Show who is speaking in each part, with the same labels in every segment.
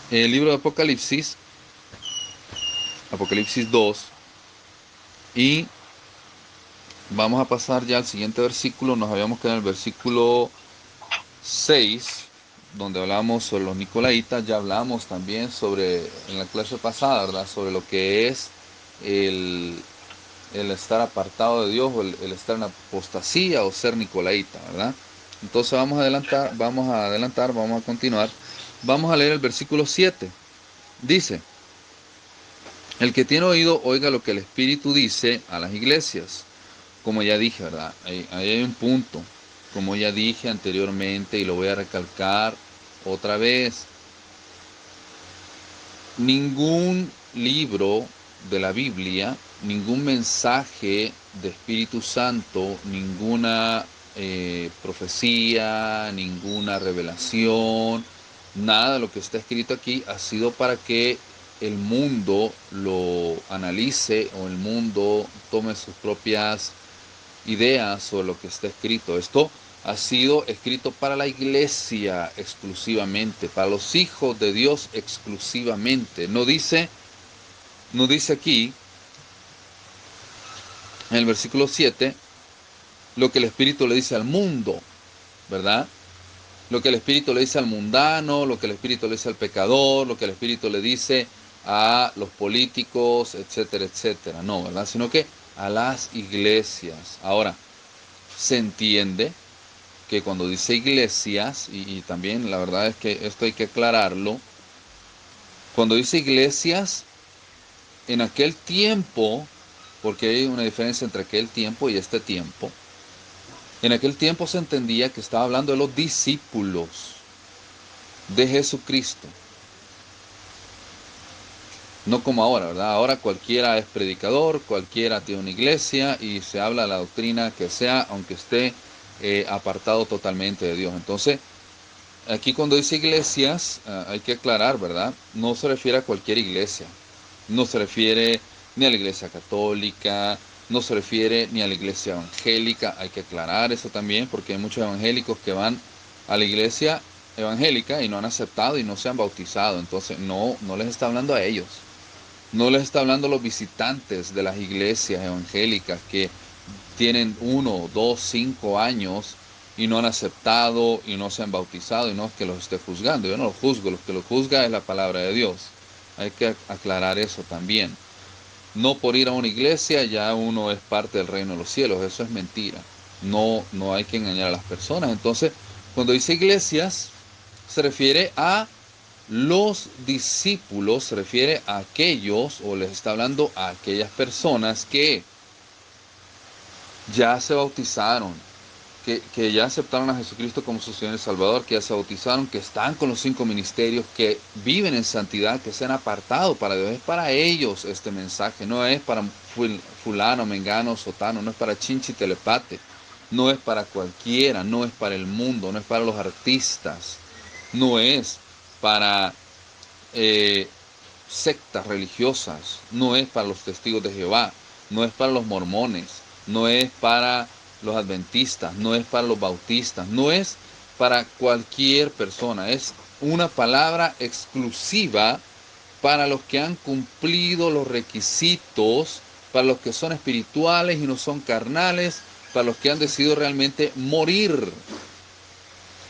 Speaker 1: El libro de Apocalipsis 2, y vamos a pasar ya al siguiente versículo. Nos habíamos quedado en el versículo 6, donde hablamos sobre los nicolaitas. Ya hablamos también sobre, en la clase pasada, ¿verdad?, sobre lo que es el, el estar apartado de Dios, o el estar en apostasía o ser nicolaita, ¿verdad? Entonces vamos a continuar. Vamos a leer el versículo 7. Dice: el que tiene oído, oiga lo que el Espíritu dice a las iglesias. Como ya dije, ¿verdad? Ahí hay un punto. Como ya dije anteriormente y lo voy a recalcar otra vez. Ningún libro de la Biblia, ningún mensaje de Espíritu Santo, ninguna profecía, ninguna revelación, nada de lo que está escrito aquí ha sido para que el mundo lo analice o el mundo tome sus propias ideas sobre lo que está escrito. Esto ha sido escrito para la iglesia exclusivamente, para los hijos de Dios exclusivamente. No dice aquí, en el versículo 7, lo que el Espíritu le dice al mundo, ¿verdad? Lo que el Espíritu le dice al mundano, lo que el Espíritu le dice al pecador, lo que el Espíritu le dice a los políticos, etcétera, etcétera. No, ¿verdad? Sino que a las iglesias. Ahora, se entiende que cuando dice iglesias, y también la verdad es que esto hay que aclararlo, cuando dice iglesias, en aquel tiempo, porque hay una diferencia entre aquel tiempo y este tiempo, en aquel tiempo se entendía que estaba hablando de los discípulos de Jesucristo, no como ahora, ¿verdad? Ahora cualquiera es predicador, cualquiera tiene una iglesia y se habla la doctrina que sea, aunque esté apartado totalmente de Dios. Entonces, aquí cuando dice iglesias, hay que aclarar, ¿verdad? No se refiere a cualquier iglesia. No se refiere ni a la iglesia católica, no se refiere ni a la iglesia evangélica. Hay que aclarar eso también, porque hay muchos evangélicos que van a la iglesia evangélica y no han aceptado y no se han bautizado. Entonces no les está hablando a ellos. No les está hablando a los visitantes de las iglesias evangélicas que tienen 1, 2, 5 años y no han aceptado y no se han bautizado, y no es que los esté juzgando. Yo no los juzgo, lo que los juzga es la palabra de Dios. Hay que aclarar eso también. No por ir a una iglesia ya uno es parte del reino de los cielos. Eso es mentira. No hay que engañar a las personas. Entonces, cuando dice iglesias, se refiere a los discípulos, se refiere a aquellos, o les está hablando a aquellas personas que ya se bautizaron, que ya aceptaron a Jesucristo como su Señor y Salvador, que ya se bautizaron, que están con los 5 ministerios, que viven en santidad, que se han apartado para Dios. Es para ellos este mensaje, no es para fulano, mengano, sotano, no es para chinchi telepate, no es para cualquiera, no es para el mundo, no es para los artistas, no es para eh, sectas religiosas, no es para los testigos de Jehová, no es para los mormones, no es para los adventistas, no es para los bautistas, no es para cualquier persona, es una palabra exclusiva para los que han cumplido los requisitos, para los que son espirituales y no son carnales, para los que han decidido realmente morir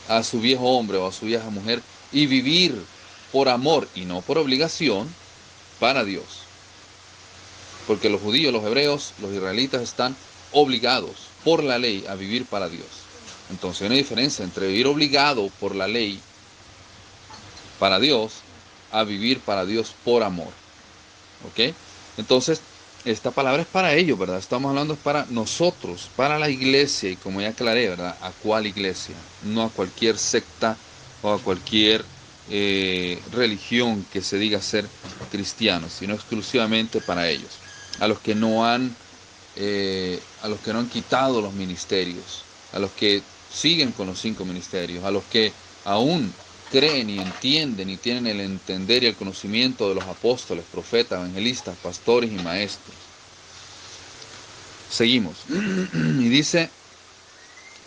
Speaker 1: a su viejo hombre o a su vieja mujer y vivir por amor y no por obligación para Dios. Porque los judíos, los hebreos, los israelitas están obligados por la ley a vivir para Dios. Entonces hay una diferencia entre vivir obligado por la ley para Dios a vivir para Dios por amor. ¿Ok? Entonces, esta palabra es para ellos, ¿verdad? Estamos hablando es para nosotros, para la iglesia, y como ya aclaré, ¿verdad? ¿A cuál iglesia? No a cualquier secta o a cualquier religión que se diga ser cristiano, sino exclusivamente para ellos. A los que no han, a los que no han quitado los ministerios, a los que siguen con los 5 ministerios, a los que aún creen y entienden y tienen el entender y el conocimiento de los apóstoles, profetas, evangelistas, pastores y maestros. Seguimos. Y dice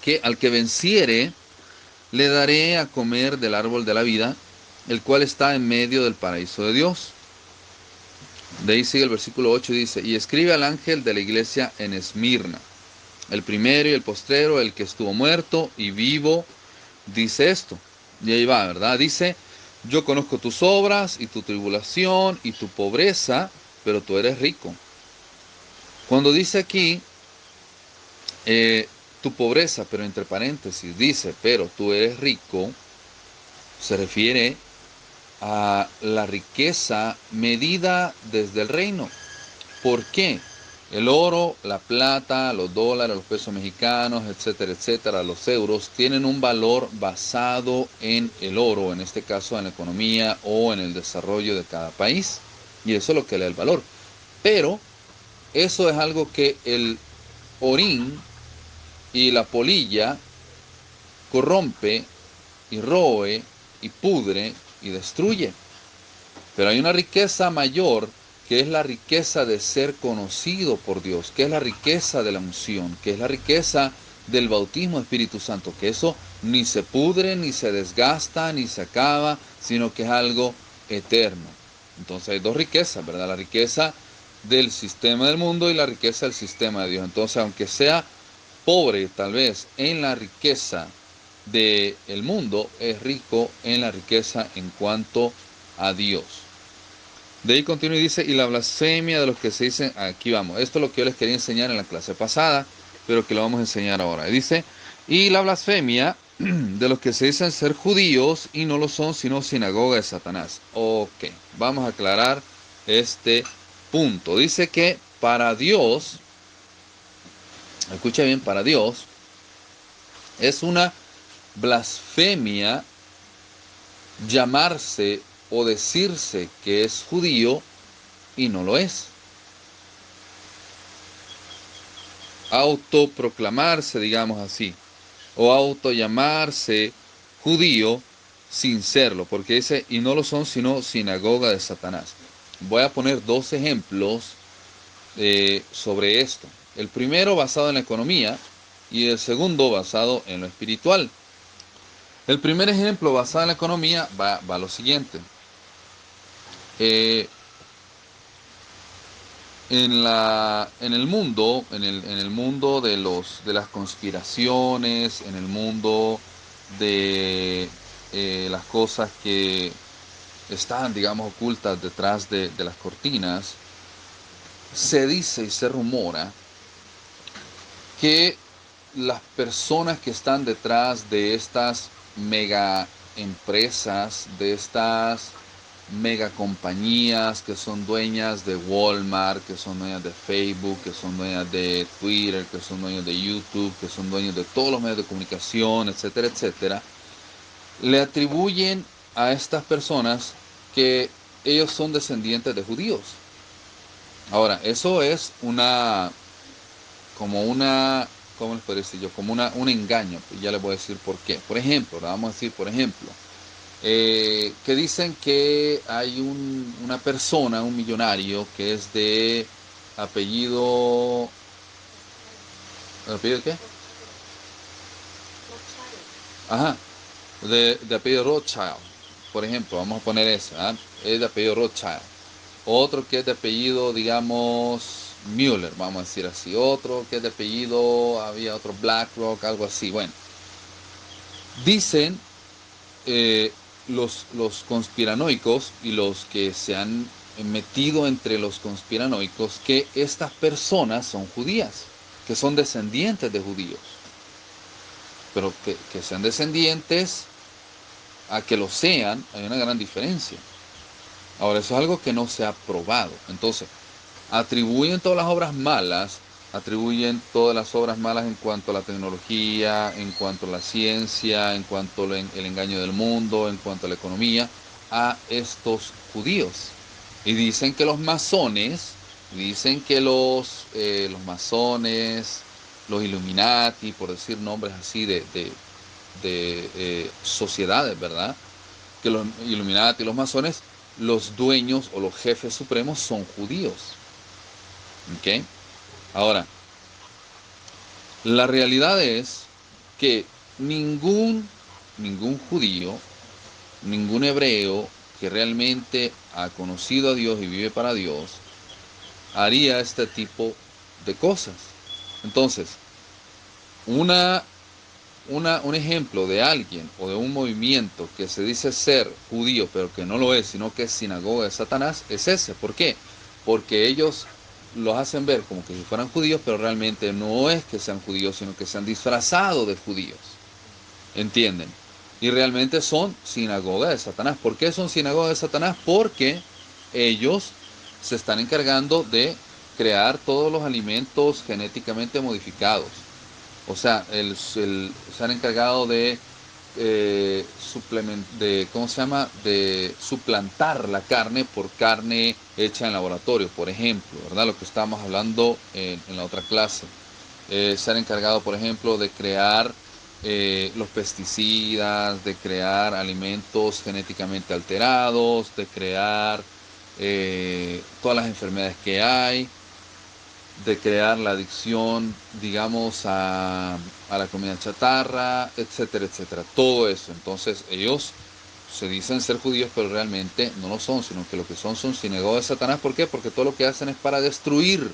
Speaker 1: que al que venciere le daré a comer del árbol de la vida, el cual está en medio del paraíso de Dios. De ahí sigue el versículo 8 y dice, y escribe al ángel de la iglesia en Esmirna, el primero y el postrero, el que estuvo muerto y vivo, dice esto. Y ahí va, ¿verdad? Dice, yo conozco tus obras y tu tribulación y tu pobreza, pero tú eres rico. Cuando dice aquí, tu pobreza, pero entre paréntesis dice, pero tú eres rico, se refiere a la riqueza medida desde el reino. ¿Por qué? El oro, la plata, los dólares, los pesos mexicanos, etcétera, etcétera, los euros, tienen un valor basado en el oro, en este caso en la economía o en el desarrollo de cada país. Y eso es lo que le da el valor. Pero eso es algo que el orín y la polilla corrompe y roe y pudre y destruye. Pero hay una riqueza mayor, que es la riqueza de ser conocido por Dios, que es la riqueza de la unción, que es la riqueza del bautismo de Espíritu Santo, que eso ni se pudre, ni se desgasta, ni se acaba, sino que es algo eterno. Entonces hay dos riquezas, ¿verdad? La riqueza del sistema del mundo y la riqueza del sistema de Dios. Entonces, aunque sea pobre tal vez en la riqueza del mundo, es rico en la riqueza en cuanto a Dios. De ahí continúa y dice, y la blasfemia de los que se dicen, aquí vamos, esto es lo que yo les quería enseñar en la clase pasada, pero que lo vamos a enseñar ahora. Y dice, y la blasfemia de los que se dicen ser judíos y no lo son, sino sinagoga de Satanás. Ok, vamos a aclarar este punto. Dice que para Dios, escucha bien, para Dios es una blasfemia llamarse o decirse que es judío y no lo es. Autoproclamarse, digamos así, o autollamarse judío sin serlo, porque dice, y no lo son sino sinagoga de Satanás. Voy a poner dos ejemplos sobre esto. El primero basado en la economía y el segundo basado en lo espiritual. El primer ejemplo basado en la economía va lo siguiente. En el mundo, en el mundo de las conspiraciones, en el mundo de las cosas que están, digamos, ocultas detrás de las cortinas, se dice y se rumora que las personas que están detrás de estas mega empresas, de estas mega compañías que son dueñas de Walmart, que son dueñas de Facebook, que son dueñas de Twitter, que son dueños de YouTube, que son dueños de todos los medios de comunicación, etcétera, etcétera, le atribuyen a estas personas que ellos son descendientes de judíos. Ahora, eso es ¿cómo les podría decir yo? Como un engaño, ya les voy a decir por qué. Por ejemplo, vamos a decir, por ejemplo, que dicen que hay una persona, un millonario, que es de apellido... ¿Apellido qué? Ajá, de apellido Rothschild. Por ejemplo, vamos a poner eso, ¿ah? Es de apellido Rothschild. Otro que es de apellido, digamos, Müller, vamos a decir así. Otro que es de apellido, había otro BlackRock, algo así. Bueno, dicen los conspiranoicos y los que se han metido entre los conspiranoicos que estas personas son judías, que son descendientes de judíos. Pero que sean descendientes a que lo sean, hay una gran diferencia. Ahora, eso es algo que no se ha probado. Entonces, atribuyen todas las obras malas, atribuyen todas las obras malas en cuanto a la tecnología, en cuanto a la ciencia, en cuanto al el engaño del mundo, en cuanto a la economía, a estos judíos. Y dicen que los masones, dicen que los masones, los Illuminati, por decir nombres así de sociedades, ¿verdad? Que los Illuminati y los masones, los dueños o los jefes supremos son judíos. ¿Ok? Ahora, la realidad es que ningún judío ningún hebreo que realmente ha conocido a Dios y vive para Dios haría este tipo de cosas. Entonces, una, un ejemplo de alguien o de un movimiento que se dice ser judío, pero que no lo es, sino que es sinagoga de Satanás, es ese. ¿Por qué? Porque ellos los hacen ver como que si fueran judíos, pero realmente no es que sean judíos, sino que se han disfrazado de judíos. ¿Entienden? Y realmente son sinagoga de Satanás. ¿Por qué son sinagoga de Satanás? Porque ellos se están encargando de crear todos los alimentos genéticamente modificados. O sea, se han encargado de ¿cómo se llama? De suplantar la carne por carne hecha en laboratorio, por ejemplo, ¿verdad? Lo que estábamos hablando en la otra clase. Se han encargado, por ejemplo, de crear los pesticidas, de crear alimentos genéticamente alterados, de crear todas las enfermedades que hay, de crear la adicción, digamos, a la comida chatarra, etcétera, etcétera. Todo eso. Entonces ellos se dicen ser judíos, pero realmente no lo son, sino que lo que son sinagoga de Satanás. ¿Por qué? Porque todo lo que hacen es para destruir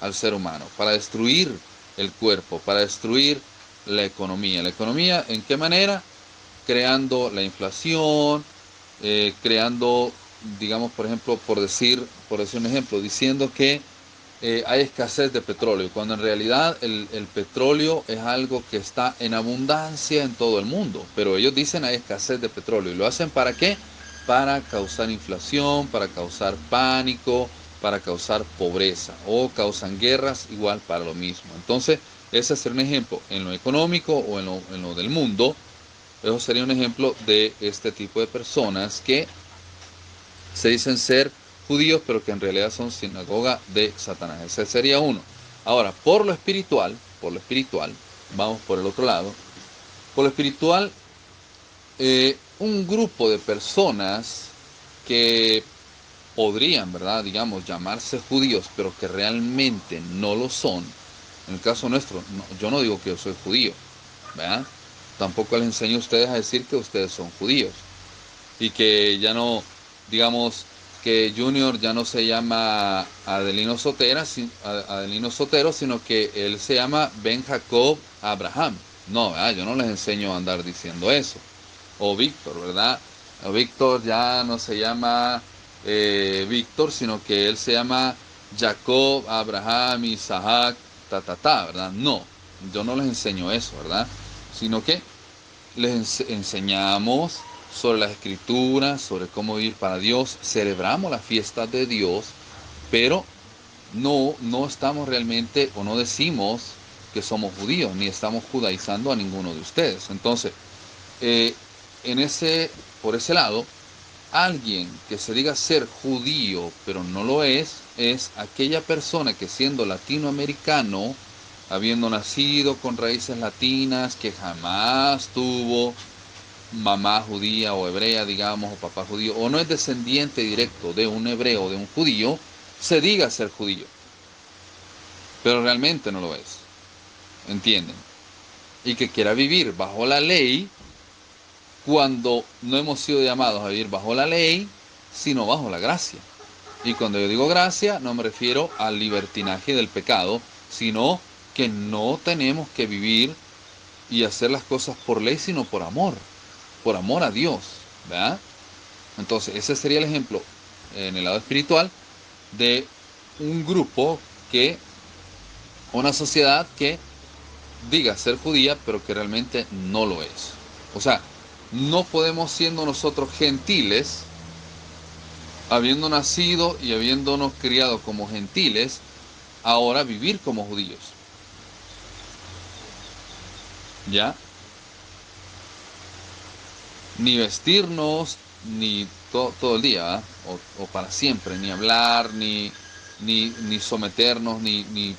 Speaker 1: al ser humano, para destruir el cuerpo, para destruir la economía. ¿La economía en qué manera? Creando la inflación, creando, digamos, por ejemplo, por decir un ejemplo, diciendo que hay escasez de petróleo, cuando en realidad el petróleo es algo que está en abundancia en todo el mundo, pero ellos dicen hay escasez de petróleo y lo hacen ¿para qué? Para causar inflación, para causar pánico, para causar pobreza, o causan guerras igual para lo mismo. Entonces, ese sería un ejemplo en lo económico o en lo del mundo. Eso sería un ejemplo de este tipo de personas que se dicen ser judíos, pero que en realidad son sinagoga de Satanás. Ese sería uno. Ahora, por lo espiritual, vamos por el otro lado. Por lo espiritual, un grupo de personas que podrían, ¿verdad? Digamos, llamarse judíos, pero que realmente no lo son. En el caso nuestro, yo no digo que yo soy judío, ¿verdad? Tampoco les enseño a ustedes a decir que ustedes son judíos. Y que ya no, digamos, que Junior ya no se llama Adelino Sotero, sino que él se llama Ben Jacob Abraham. No, ¿verdad? Yo no les enseño a andar diciendo eso. O Víctor, ¿verdad? O Víctor ya no se llama Víctor, sino que él se llama Jacob, Abraham, Isaac, ¿verdad? No, yo no les enseño eso, ¿verdad? Sino que enseñamos sobre las escrituras, sobre cómo vivir para Dios, celebramos las fiestas de Dios, pero no estamos realmente o no decimos que somos judíos, ni estamos judaizando a ninguno de ustedes. Entonces, eh, por ese lado, alguien que se diga ser judío, pero no lo es aquella persona que siendo latinoamericano, habiendo nacido con raíces latinas, que jamás tuvo mamá judía o hebrea, digamos, o papá judío, o no es descendiente directo de un hebreo o de un judío, se diga ser judío, pero realmente no lo es. ¿Entienden? Y que quiera vivir bajo la ley cuando no hemos sido llamados a vivir bajo la ley, sino bajo la gracia. Y cuando yo digo gracia, no me refiero al libertinaje del pecado, sino que no tenemos que vivir y hacer las cosas por ley, sino por amor a Dios, ¿verdad? Entonces, ese sería el ejemplo en el lado espiritual de un grupo una sociedad que diga ser judía, pero que realmente no lo es. O sea, no podemos siendo nosotros gentiles, habiendo nacido y habiéndonos criado como gentiles, ahora vivir como judíos. ¿Ya? Ni vestirnos, ni todo el día, ¿eh? O para siempre, ni hablar, ni someternos, ni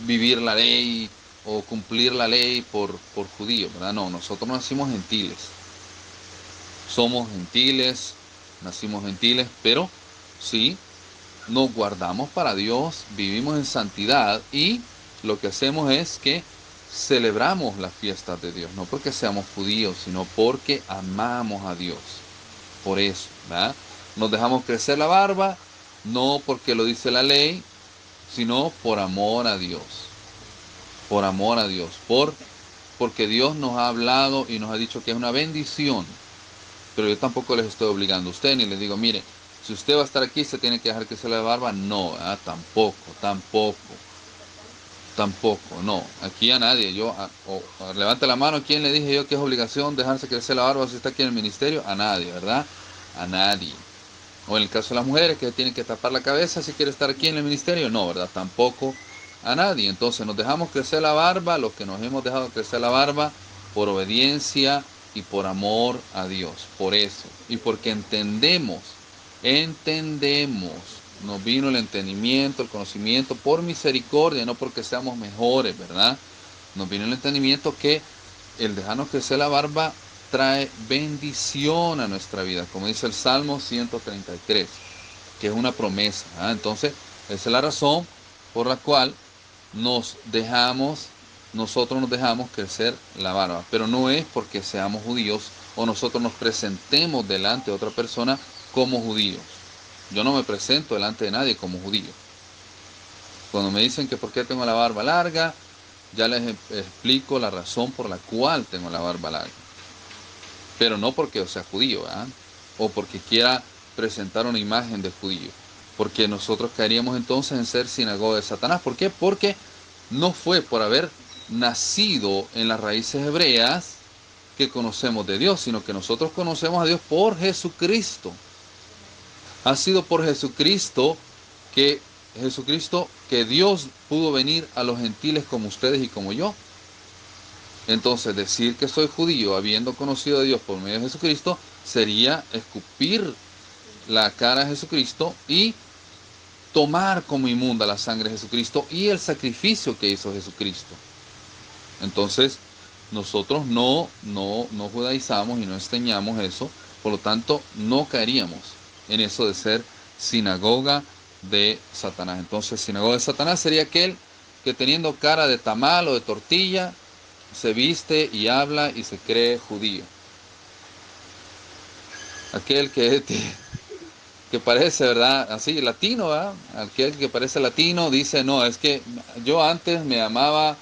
Speaker 1: vivir la ley o cumplir la ley por judío, ¿verdad? No, nosotros nacimos gentiles. Somos gentiles, nacimos gentiles, pero sí, nos guardamos para Dios, vivimos en santidad y lo que hacemos es que celebramos las fiestas de Dios, no porque seamos judíos, sino porque amamos a Dios. por eso, ¿verdad? Nos dejamos crecer la barba, no porque lo dice la ley, sino por amor a Dios. Por amor a Dios. Porque Dios nos ha hablado y nos ha dicho que es una bendición. Pero yo tampoco les estoy obligando a usted, ni les digo, mire, si usted va a estar aquí, se tiene que dejar crecer la barba. No, ¿verdad? Tampoco, no. Aquí a nadie. Levante la mano, ¿quién le dije yo que es obligación dejarse crecer la barba si está aquí en el ministerio? A nadie, ¿verdad? A nadie. O en el caso de las mujeres que tienen que tapar la cabeza si quiere estar aquí en el ministerio, no, ¿verdad? Tampoco a nadie. Entonces nos dejamos crecer la barba, los que nos hemos dejado crecer la barba, por obediencia y por amor a Dios. Por eso. Y porque entendemos, nos vino el entendimiento, el conocimiento, por misericordia, no porque seamos mejores, ¿verdad? Nos vino el entendimiento que el dejarnos crecer la barba trae bendición a nuestra vida, como dice el Salmo 133, que es una promesa, ¿eh? Entonces, esa es la razón por la cual nosotros nos dejamos crecer la barba, pero no es porque seamos judíos o nosotros nos presentemos delante de otra persona como judíos. Yo no me presento delante de nadie como judío. Cuando me dicen que por qué tengo la barba larga, ya les explico la razón por la cual tengo la barba larga. Pero no porque yo sea judío, ¿verdad? O porque quiera presentar una imagen de judío. Porque nosotros caeríamos entonces en ser sinagoga de Satanás. ¿Por qué? Porque no fue por haber nacido en las raíces hebreas que conocemos de Dios, sino que nosotros conocemos a Dios por Jesucristo. Ha sido por Jesucristo que Dios pudo venir a los gentiles como ustedes y como yo. Entonces, decir que soy judío habiendo conocido a Dios por medio de Jesucristo sería escupir la cara de Jesucristo y tomar como inmunda la sangre de Jesucristo y el sacrificio que hizo Jesucristo. Entonces, nosotros no judaizamos y no enseñamos eso, por lo tanto, no caeríamos en eso de ser sinagoga de Satanás. Entonces, sinagoga de Satanás sería aquel que teniendo cara de tamal o de tortilla, se viste y habla y se cree judío. Aquel que parece, ¿verdad? Así, latino, ¿verdad? Aquel que parece latino dice, no, es que yo antes me llamaba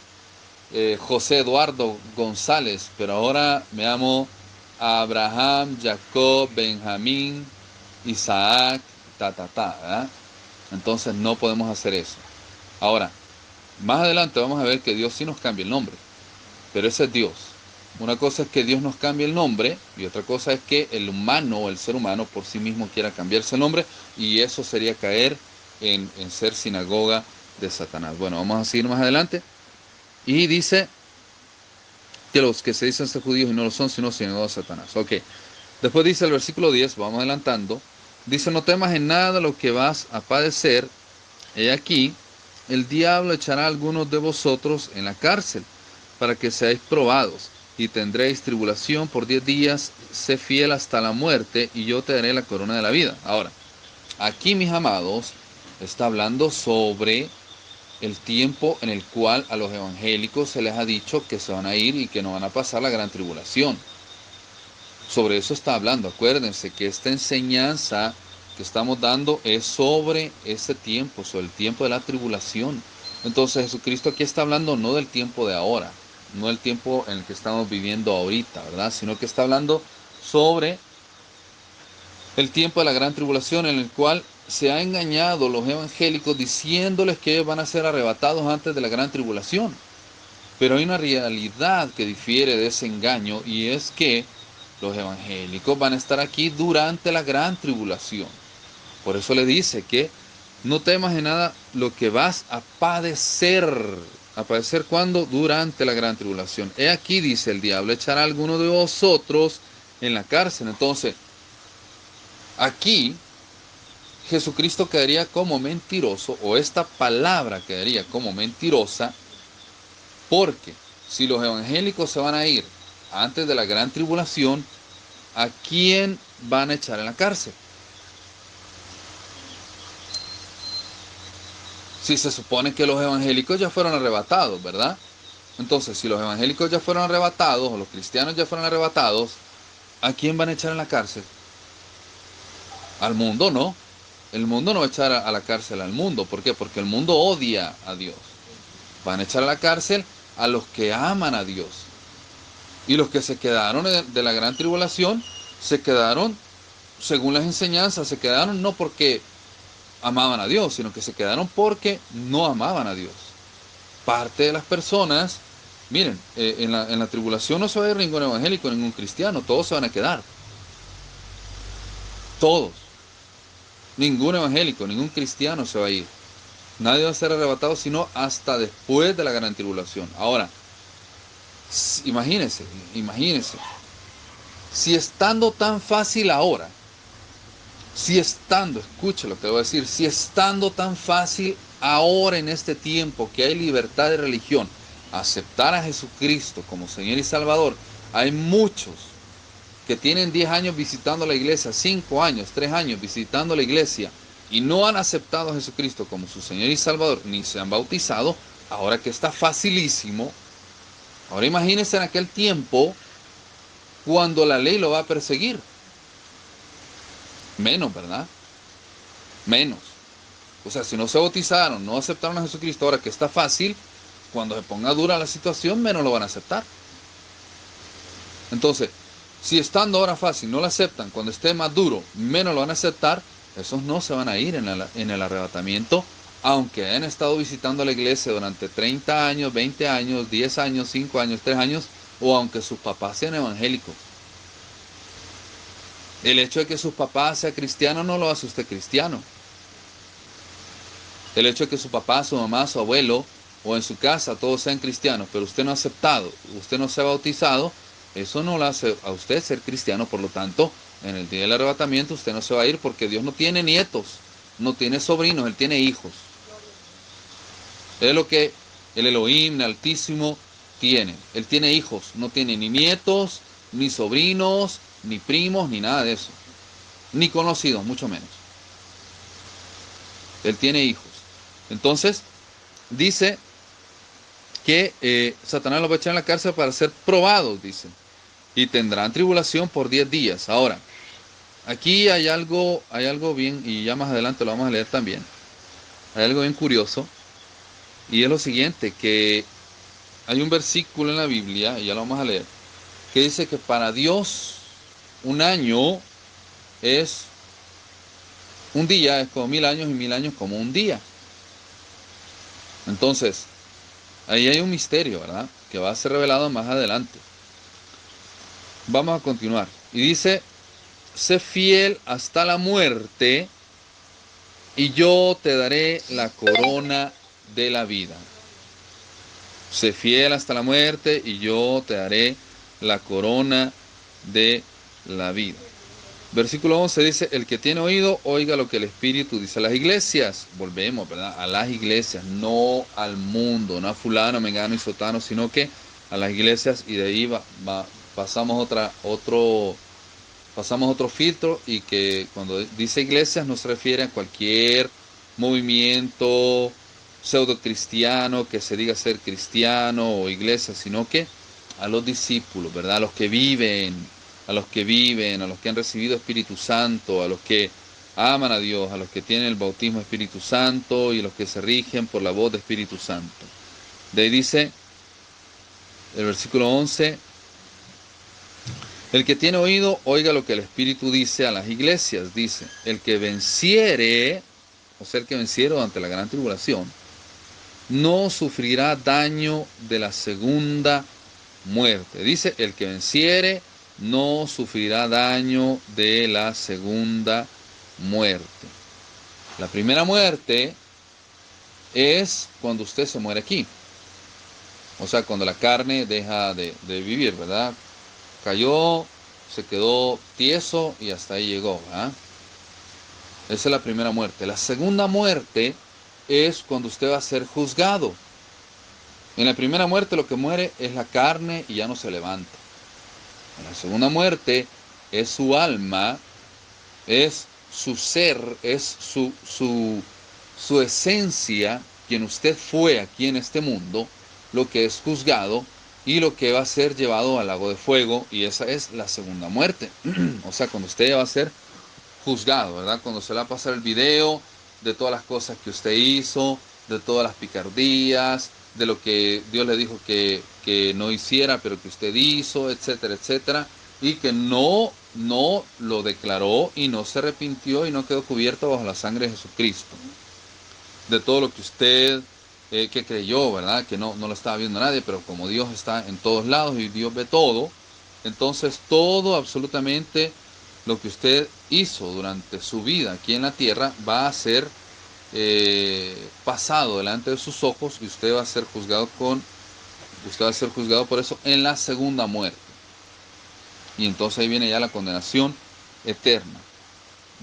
Speaker 1: José Eduardo González, pero ahora me llamo Abraham, Jacob, Benjamín, Isaac, ¿verdad? Entonces no podemos hacer eso. Ahora, más adelante vamos a ver que Dios sí nos cambia el nombre, pero ese es Dios. Una cosa es que Dios nos cambie el nombre y otra cosa es que el humano o el ser humano por sí mismo quiera cambiarse el nombre, y eso sería caer en ser sinagoga de Satanás. Bueno, vamos a seguir más adelante. Y dice que los que se dicen ser judíos y no lo son, sino sinagoga de Satanás. Ok. Después dice el versículo 10, vamos adelantando. Dice, no temas en nada lo que vas a padecer. He aquí, el diablo echará a algunos de vosotros en la cárcel, para que seáis probados, y tendréis tribulación por 10 días, sé fiel hasta la muerte, y yo te daré la corona de la vida. Ahora, aquí, mis amados, está hablando sobre el tiempo en el cual a los evangélicos se les ha dicho que se van a ir y que no van a pasar la gran tribulación. Sobre eso está hablando. Acuérdense que esta enseñanza que estamos dando es sobre ese tiempo, sobre el tiempo de la tribulación. Entonces Jesucristo aquí está hablando no del tiempo de ahora, no del tiempo en el que estamos viviendo ahorita, ¿verdad? Sino que está hablando sobre el tiempo de la gran tribulación, en el cual se ha engañado los evangélicos diciéndoles que van a ser arrebatados antes de la gran tribulación. Pero hay una realidad que difiere de ese engaño, y es que los evangélicos van a estar aquí durante la gran tribulación. Por eso le dice que no temas en nada lo que vas a padecer. ¿A padecer cuándo? Durante la gran tribulación. He aquí, dice, el diablo echará a alguno de vosotros en la cárcel. Entonces, aquí Jesucristo quedaría como mentiroso, o esta palabra quedaría como mentirosa, porque si los evangélicos se van a ir antes de la gran tribulación, ¿a quién van a echar en la cárcel? Si se supone que los evangélicos ya fueron arrebatados, ¿verdad? Entonces, si los evangélicos ya fueron arrebatados, o los cristianos ya fueron arrebatados, ¿a quién van a echar en la cárcel? Al mundo no. El mundo no va a echar a la cárcel al mundo. ¿Por qué? Porque el mundo odia a Dios. Van a echar a la cárcel a los que aman a Dios. Y los que se quedaron de la gran tribulación, se quedaron, según las enseñanzas, se quedaron no porque amaban a Dios, sino que se quedaron porque no amaban a Dios. Parte de las personas, miren, en la tribulación no se va a ir ningún evangélico, ningún cristiano, todos se van a quedar. Todos. Ningún evangélico, ningún cristiano se va a ir. Nadie va a ser arrebatado sino hasta después de la gran tribulación. Ahora, imagínense, si estando tan fácil ahora, escuche lo que le voy a decir, si estando tan fácil ahora en este tiempo que hay libertad de religión, aceptar a Jesucristo como Señor y Salvador, hay muchos que tienen 10 años visitando la iglesia, 5 años, 3 años visitando la iglesia y no han aceptado a Jesucristo como su Señor y Salvador, ni se han bautizado, ahora que está facilísimo. Ahora imagínense en aquel tiempo cuando la ley lo va a perseguir. Menos, ¿verdad? Menos. O sea, si no se bautizaron, no aceptaron a Jesucristo, ahora que está fácil, cuando se ponga dura la situación, menos lo van a aceptar. Entonces, si estando ahora fácil no lo aceptan, cuando esté más duro, menos lo van a aceptar, esos no se van a ir en el arrebatamiento, aunque hayan estado visitando la iglesia durante 30 años, 20 años, 10 años, 5 años, 3 años, o aunque sus papás sean evangélicos. El hecho de que sus papás sean cristianos no lo hace usted cristiano. El hecho de que su papá, su mamá, su abuelo, o en su casa todos sean cristianos, pero usted no ha aceptado, usted no se ha bautizado, eso no lo hace a usted ser cristiano. Por lo tanto, en el día del arrebatamiento usted no se va a ir porque Dios no tiene nietos, no tiene sobrinos, Él tiene hijos. Es lo que el Elohim, el Altísimo, tiene. Él tiene hijos, no tiene ni nietos, ni sobrinos, ni primos, ni nada de eso. Ni conocidos, mucho menos. Él tiene hijos. Entonces, dice que Satanás los va a echar en la cárcel para ser probados, dice. Y tendrán tribulación por 10 días. Ahora, aquí hay algo bien, y ya más adelante lo vamos a leer también. Hay algo bien curioso. Y es lo siguiente, que hay un versículo en la Biblia, y ya lo vamos a leer, que dice que para Dios un año es un día, es como 1000 años, y 1000 años como un día. Entonces, ahí hay un misterio, ¿verdad? Que va a ser revelado más adelante. Vamos a continuar. Y dice, sé fiel hasta la muerte, y yo te daré la corona de la vida. Sé fiel hasta la muerte, y yo te daré la corona de la vida. Versículo 11 dice, el que tiene oído, oiga lo que el Espíritu dice a las iglesias. Volvemos, ¿verdad? A las iglesias, no al mundo, no a fulano, mengano y sotano, sino que a las iglesias, y de ahí pasamos otro filtro, y que cuando dice iglesias no se refiere a cualquier movimiento pseudo cristiano que se diga ser cristiano o iglesia, sino que a los discípulos, ¿verdad? A los que viven, a los que han recibido Espíritu Santo, a los que aman a Dios, a los que tienen el bautismo de Espíritu Santo y los que se rigen por la voz de Espíritu Santo. De ahí dice el versículo 11, el que tiene oído, oiga lo que el Espíritu dice a las iglesias. Dice, el que venciere, o sea, el que venciere durante la gran tribulación, no sufrirá daño de la segunda muerte. Dice, el que venciere no sufrirá daño de la segunda muerte. La primera muerte es cuando usted se muere aquí. O sea, cuando la carne deja de vivir, ¿verdad? Cayó, se quedó tieso y hasta ahí llegó, ¿verdad? Esa es la primera muerte. La segunda muerte es cuando usted va a ser juzgado. En la primera muerte lo que muere es la carne y ya no se levanta. En la segunda muerte es su alma, es su ser, es su esencia, quien usted fue aquí en este mundo, lo que es juzgado y lo que va a ser llevado al lago de fuego, y esa es la segunda muerte. O sea, cuando usted va a ser juzgado, ¿verdad? Cuando se le va a pasar el video de todas las cosas que usted hizo, de todas las picardías, de lo que Dios le dijo que no hiciera, pero que usted hizo, etcétera, etcétera, y que no lo declaró y no se arrepintió y no quedó cubierto bajo la sangre de Jesucristo. De todo lo que usted que creyó, ¿verdad? Que no lo estaba viendo nadie, pero como Dios está en todos lados y Dios ve todo, entonces todo, absolutamente lo que usted hizo durante su vida aquí en la tierra va a ser pasado delante de sus ojos y usted va a ser juzgado por eso en la segunda muerte. Y entonces ahí viene ya la condenación eterna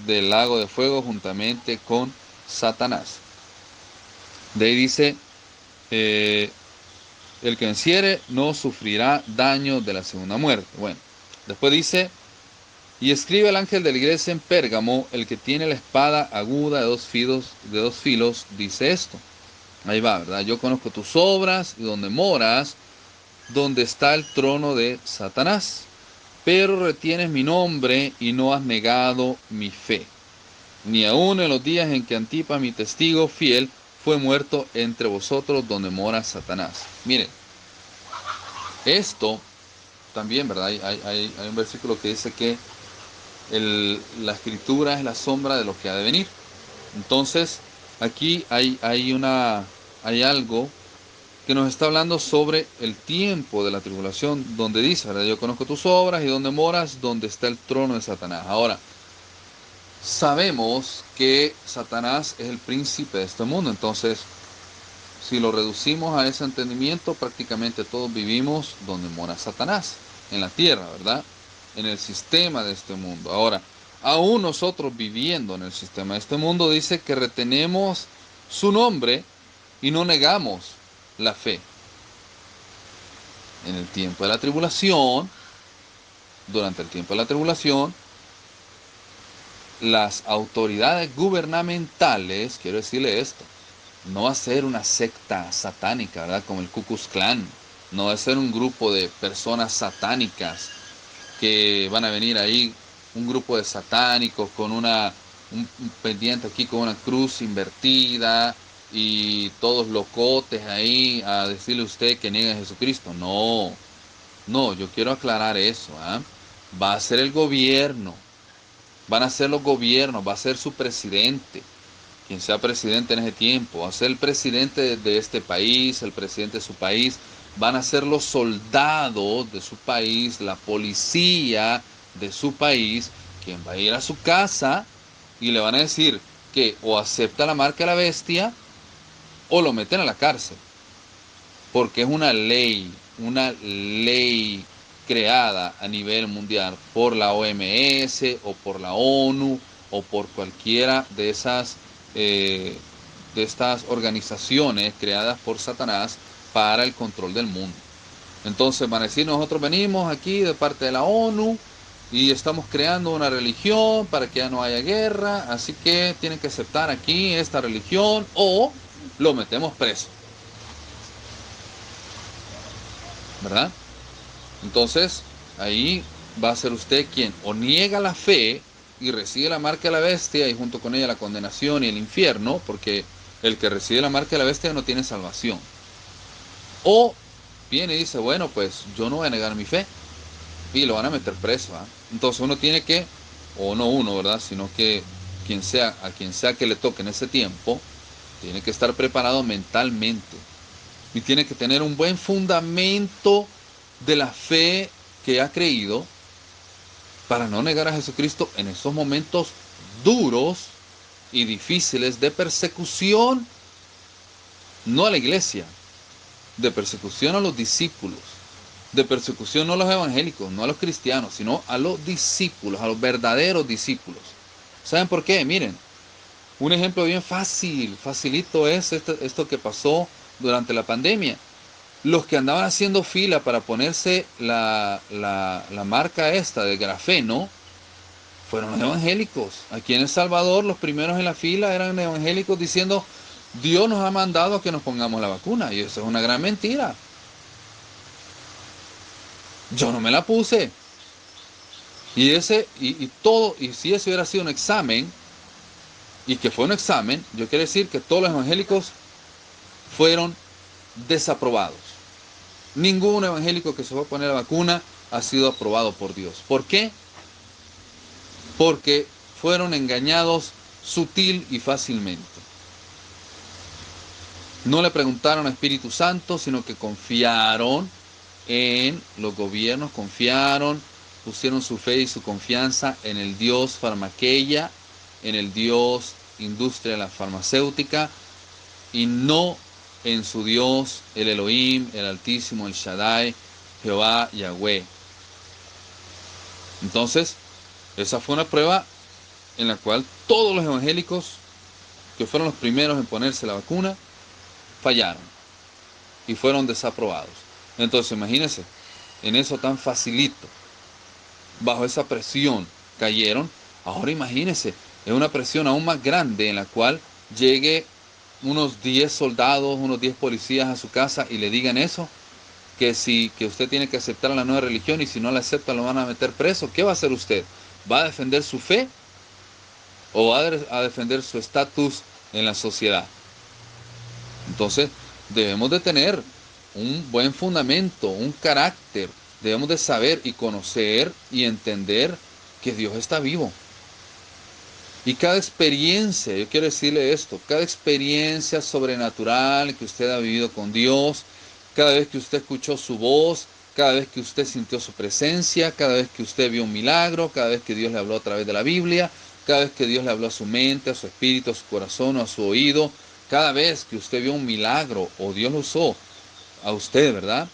Speaker 1: del lago de fuego juntamente con Satanás. De ahí dice, el que venciere no sufrirá daño de la segunda muerte. Bueno, después dice, y escribe el ángel de la iglesia en Pérgamo, el que tiene la espada aguda de dos filos, dice esto. Ahí va, ¿verdad? Yo conozco tus obras y donde moras, donde está el trono de Satanás. Pero retienes mi nombre y no has negado mi fe. Ni aun en los días en que Antipas, mi testigo fiel, fue muerto entre vosotros donde mora Satanás. Miren, esto también, ¿verdad? Hay un versículo que dice que la escritura es la sombra de lo que ha de venir. Entonces, aquí hay algo que nos está hablando sobre el tiempo de la tribulación, donde dice, ¿verdad? Yo conozco tus obras y donde moras, donde está el trono de Satanás. Ahora, sabemos que Satanás es el príncipe de este mundo, entonces, si lo reducimos a ese entendimiento, prácticamente todos vivimos donde mora Satanás, en la tierra, ¿verdad? En el sistema de este mundo. Ahora, aún nosotros viviendo en el sistema de este mundo, dice que retenemos su nombre y no negamos la fe. En el tiempo de la tribulación, durante el tiempo de la tribulación, las autoridades gubernamentales, quiero decirle esto, no va a ser una secta satánica, ¿verdad? Como el Ku Klux Klan. No va a ser un grupo de personas satánicas que van a venir ahí, un grupo de satánicos con un pendiente aquí con una cruz invertida y todos locotes ahí a decirle a usted que niega a Jesucristo. No, yo quiero aclarar eso. Va a ser el gobierno, van a ser los gobiernos, va a ser su presidente, quien sea presidente en ese tiempo, va a ser el presidente de este país, el presidente de su país, van a ser los soldados de su país, la policía de su país, quien va a ir a su casa y le van a decir que o acepta la marca de la bestia o lo meten a la cárcel. Porque es una ley creada a nivel mundial por la OMS o por la ONU o por cualquiera de estas organizaciones creadas por Satanás para el control del mundo. Entonces van a decir, nosotros venimos aquí de parte de la ONU y estamos creando una religión para que ya no haya guerra, así que tienen que aceptar aquí esta religión o lo metemos preso, ¿verdad? Entonces, ahí va a ser usted quien o niega la fe y recibe la marca de la bestia y junto con ella la condenación y el infierno, porque el que recibe la marca de la bestia no tiene salvación. O viene y dice, bueno, pues yo no voy a negar mi fe y lo van a meter preso. Entonces uno tiene que, o no uno, ¿verdad? Sino que a quien sea que le toque en ese tiempo, tiene que estar preparado mentalmente y tiene que tener un buen fundamento de la fe que ha creído para no negar a Jesucristo en esos momentos duros y difíciles de persecución, no a la iglesia, de persecución a los discípulos, de persecución no a los evangélicos, no a los cristianos, sino a los discípulos, a los verdaderos discípulos. ¿Saben por qué? Miren, un ejemplo bien facilito es esto que pasó durante la pandemia. Los que andaban haciendo fila para ponerse la marca esta de grafeno fueron los evangélicos. Aquí en El Salvador los primeros en la fila eran evangélicos diciendo, Dios nos ha mandado a que nos pongamos la vacuna. Y eso es una gran mentira. Yo no me la puse. Y si ese hubiera sido un examen, y que fue un examen, yo quiero decir que todos los evangélicos fueron desaprobados. Ningún evangélico que se fue a poner la vacuna ha sido aprobado por Dios. ¿Por qué? Porque fueron engañados sutil y fácilmente. No le preguntaron al Espíritu Santo, sino que confiaron en los gobiernos, pusieron su fe y su confianza en el Dios farmaqueia, en el Dios industria de la farmacéutica, y no en su Dios, el Elohim, el Altísimo, el Shaddai, Jehová, Yahweh. Entonces, esa fue una prueba en la cual todos los evangélicos que fueron los primeros en ponerse la vacuna fallaron y fueron desaprobados. Entonces, imagínense, en eso tan facilito, bajo esa presión cayeron. Ahora imagínense, es una presión aún más grande en la cual llegue unos 10 soldados, unos 10 policías a su casa y le digan eso, que usted tiene que aceptar la nueva religión y si no la acepta lo van a meter preso. ¿Qué va a hacer usted? ¿Va a defender su fe o va a defender su estatus en la sociedad? Entonces, debemos de tener un buen fundamento, un carácter. Debemos de saber y conocer y entender que Dios está vivo. Y cada experiencia, yo quiero decirle esto, cada experiencia sobrenatural que usted ha vivido con Dios, cada vez que usted escuchó su voz, cada vez que usted sintió su presencia, cada vez que usted vio un milagro, cada vez que Dios le habló a través de la Biblia, cada vez que Dios le habló a su mente, a su espíritu, a su corazón o a su oído, cada vez que usted vio un milagro o Dios lo usó a usted, ¿verdad?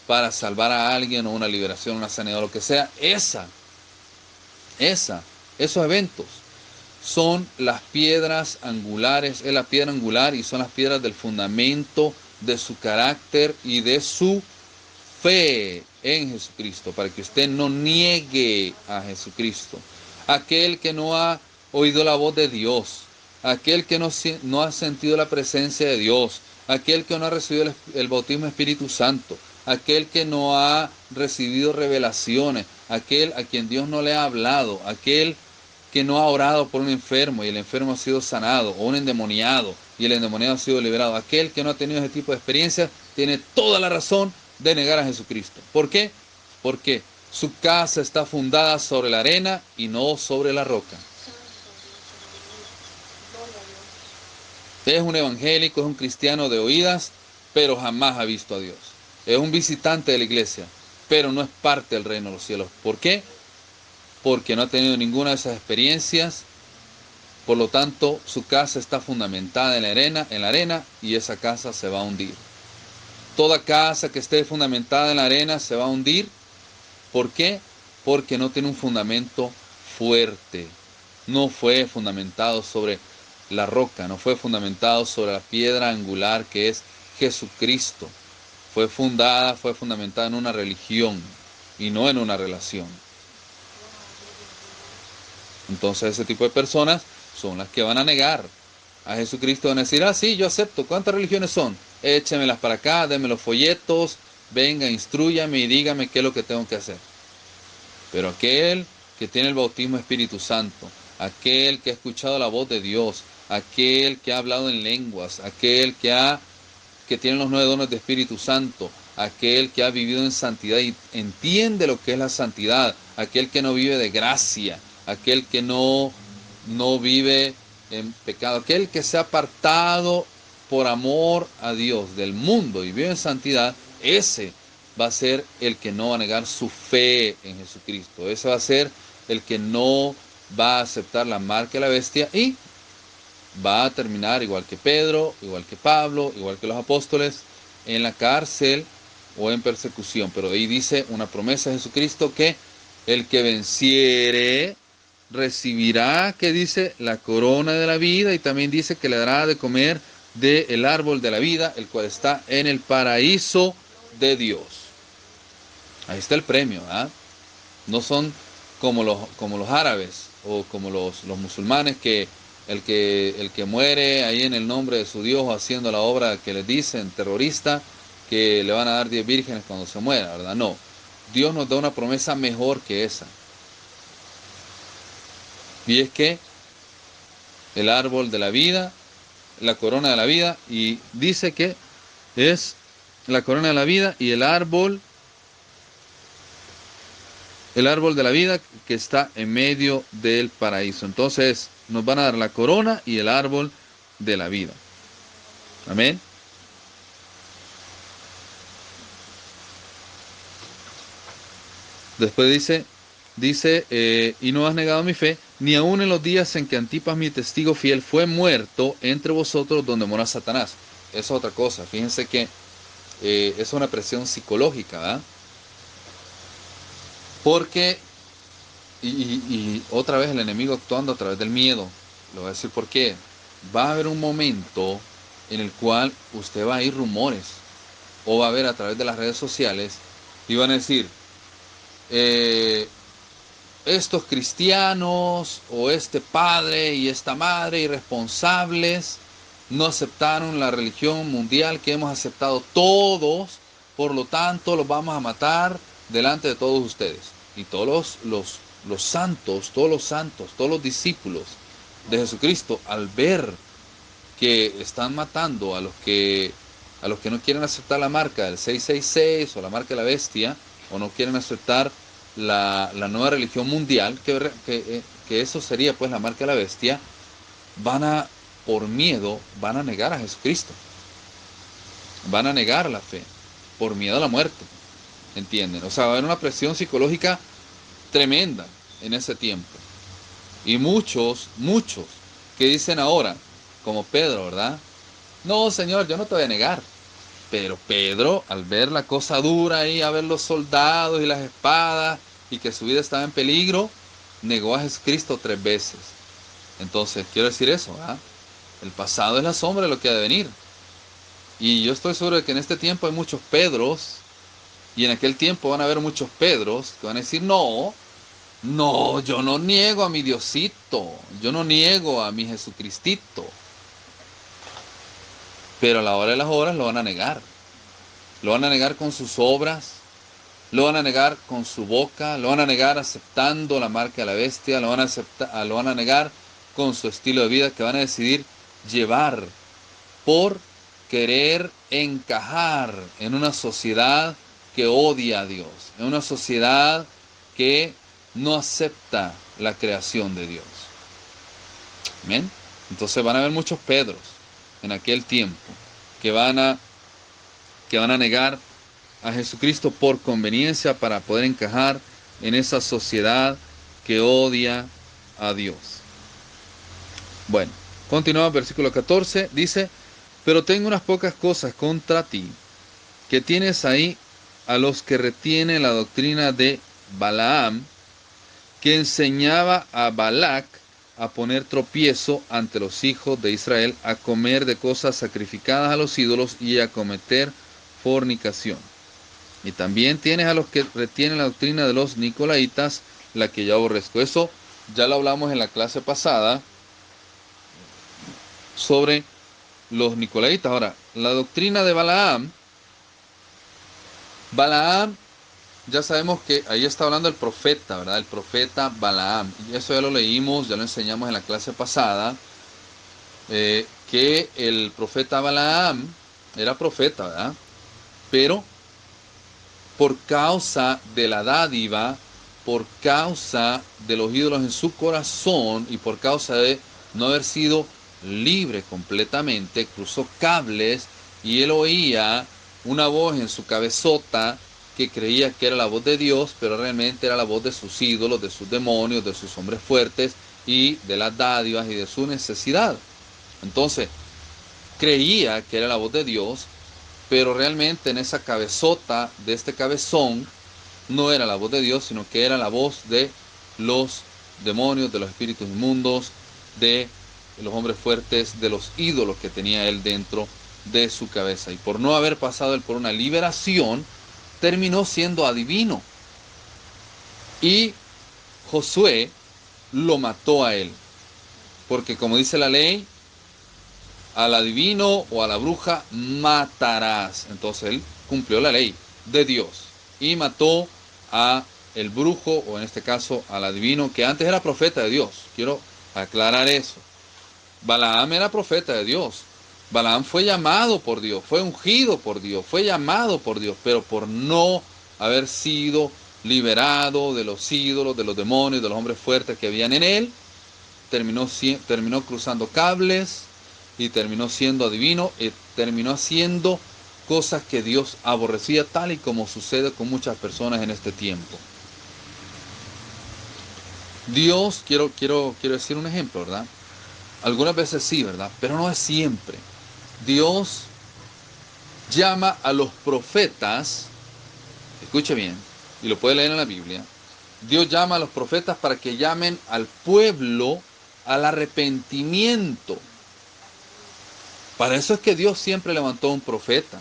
Speaker 1: Para salvar a alguien o una liberación, una sanidad, lo que sea, esos eventos son las piedras angulares, es la piedra angular y son las piedras del fundamento de su carácter y de su fe en Jesucristo, para que usted no niegue a Jesucristo. Aquel que no ha oído la voz de Dios, aquel que no ha sentido la presencia de Dios, aquel que no ha recibido el bautismo Espíritu Santo, aquel que no ha recibido revelaciones, aquel a quien Dios no le ha hablado, aquel que no ha orado por un enfermo y el enfermo ha sido sanado, o un endemoniado y el endemoniado ha sido liberado, aquel que no ha tenido ese tipo de experiencias tiene toda la razón de negar a Jesucristo. ¿Por qué? Porque su casa está fundada sobre la arena y no sobre la roca. Es un evangélico, es un cristiano de oídas, pero jamás ha visto a Dios. Es un visitante de la iglesia, pero no es parte del reino de los cielos. ¿Por qué? Porque no ha tenido ninguna de esas experiencias. Por lo tanto, su casa está fundamentada en la arena, y esa casa se va a hundir. Toda casa que esté fundamentada en la arena se va a hundir. ¿Por qué? Porque no tiene un fundamento fuerte. No fue fundamentado sobre la roca, no fue fundamentado sobre la piedra angular que es Jesucristo. Fue fundamentada en una religión y no en una relación. Entonces ese tipo de personas son las que van a negar a Jesucristo, van a decir, sí, yo acepto. ¿Cuántas religiones son? Échemelas para acá, denme los folletos, venga, instrúyame y dígame qué es lo que tengo que hacer. Pero aquel que tiene el bautismo Espíritu Santo, aquel que ha escuchado la voz de Dios, aquel que ha hablado en lenguas, aquel que tiene los 9 dones de Espíritu Santo, aquel que ha vivido en santidad y entiende lo que es la santidad, aquel que no vive de gracia, aquel que no vive en pecado, aquel que se ha apartado por amor a Dios del mundo y vive en santidad, ese va a ser el que no va a negar su fe en Jesucristo. Ese va a ser el que no va a aceptar la marca de la bestia y va a terminar igual que Pedro, igual que Pablo, igual que los apóstoles, en la cárcel o en persecución. Pero ahí dice una promesa de Jesucristo que el que venciere recibirá, que dice, la corona de la vida, y también dice que le dará de comer del árbol de la vida, el cual está en el paraíso de Dios. Ahí está el premio, ¿ah? No son como los árabes o como los musulmanes, que el que muere ahí en el nombre de su Dios o haciendo la obra que les dicen, terrorista, que le van a dar 10 vírgenes cuando se muera, ¿verdad? No, Dios nos da una promesa mejor que esa. Y es que el árbol de la vida, la corona de la vida, y dice que es la corona de la vida y el árbol de la vida que está en medio del paraíso. Entonces nos van a dar la corona y el árbol de la vida. Amén. Después dice, y no has negado mi fe, ni aun en los días en que Antipas, mi testigo fiel, fue muerto entre vosotros donde mora Satanás. Eso es otra cosa. Fíjense que es una presión psicológica, ¿verdad? Porque, y otra vez el enemigo actuando a través del miedo. Le voy a decir por qué. Va a haber un momento en el cual usted va a ir rumores, o va a ver a través de las redes sociales, y van a decir, estos cristianos o este padre y esta madre irresponsables no aceptaron la religión mundial que hemos aceptado todos, por lo tanto los vamos a matar delante de todos ustedes. Y todos los santos, todos los discípulos de Jesucristo, al ver que están matando a los que no quieren aceptar la marca del 666 o la marca de la bestia, o no quieren aceptar la nueva religión mundial, que eso sería pues la marca de la bestia, por miedo, van a negar a Jesucristo. Van a negar la fe, por miedo a la muerte. ¿Entienden? O sea, va a haber una presión psicológica tremenda en ese tiempo. Y muchos que dicen ahora, como Pedro, ¿verdad? No, Señor, yo no te voy a negar. Pero Pedro, al ver la cosa dura ahí, a ver los soldados y las espadas, y que su vida estaba en peligro, negó a Jesucristo 3 veces. Entonces, quiero decir eso, ¿verdad? El pasado es la sombra de lo que ha de venir. Y yo estoy seguro de que en este tiempo hay muchos Pedros, y en aquel tiempo van a haber muchos Pedros que van a decir, no, yo no niego a mi Diosito, yo no niego a mi Jesucristito. Pero a la hora de las horas lo van a negar. Lo van a negar con sus obras, lo van a negar con su boca, lo van a negar aceptando la marca de la bestia, lo van a negar con su estilo de vida que van a decidir llevar por querer encajar en una sociedad que odia a Dios, en una sociedad que no acepta la creación de Dios. ¿Amén? Entonces van a haber muchos Pedros en aquel tiempo que van a negar a Jesucristo por conveniencia para poder encajar en esa sociedad que odia a Dios. Bueno, continuamos, versículo 14, dice, pero tengo unas pocas cosas contra ti, que tienes ahí a los que retienen la doctrina de Balaam, que enseñaba a Balac a poner tropiezo ante los hijos de Israel, a comer de cosas sacrificadas a los ídolos y a cometer fornicación. Y también tienes a los que retienen la doctrina de los nicolaitas, la que yo aborrezco. Eso ya lo hablamos en la clase pasada sobre los nicolaitas. Ahora, la doctrina de Balaam, ya sabemos que ahí está hablando el profeta, ¿verdad? El profeta Balaam. Y eso ya lo leímos, ya lo enseñamos en la clase pasada, que el profeta Balaam era profeta, ¿verdad? Pero por causa de la dádiva, por causa de los ídolos en su corazón y por causa de no haber sido libre completamente, cruzó cables y él oía una voz en su cabezota que creía que era la voz de Dios, pero realmente era la voz de sus ídolos, de sus demonios, de sus hombres fuertes y de las dádivas y de su necesidad. Entonces, creía que era la voz de Dios, pero realmente en esa cabezota de este cabezón no era la voz de Dios, sino que era la voz de los demonios, de los espíritus inmundos, de los hombres fuertes, de los ídolos que tenía él dentro de su cabeza. Y por no haber pasado él por una liberación, terminó siendo adivino. Y Josué lo mató a él. Porque como dice la ley, al adivino o a la bruja matarás. Entonces él cumplió la ley de Dios y mató a el brujo, o en este caso al adivino, que antes era profeta de Dios. Quiero aclarar eso. Balaam era profeta de Dios. Balaam fue llamado por Dios, fue ungido por Dios, fue llamado por Dios, pero por no haber sido liberado de los ídolos, de los demonios, de los hombres fuertes que habían en él, terminó cruzando cables y terminó siendo adivino y terminó haciendo cosas que Dios aborrecía, tal y como sucede con muchas personas en este tiempo. Dios, quiero decir un ejemplo, ¿verdad? Algunas veces sí, ¿verdad? Pero no es siempre. Dios llama a los profetas, escuche bien, y lo puede leer en la Biblia. Dios llama a los profetas para que llamen al pueblo al arrepentimiento. Para eso es que Dios siempre levantó un profeta,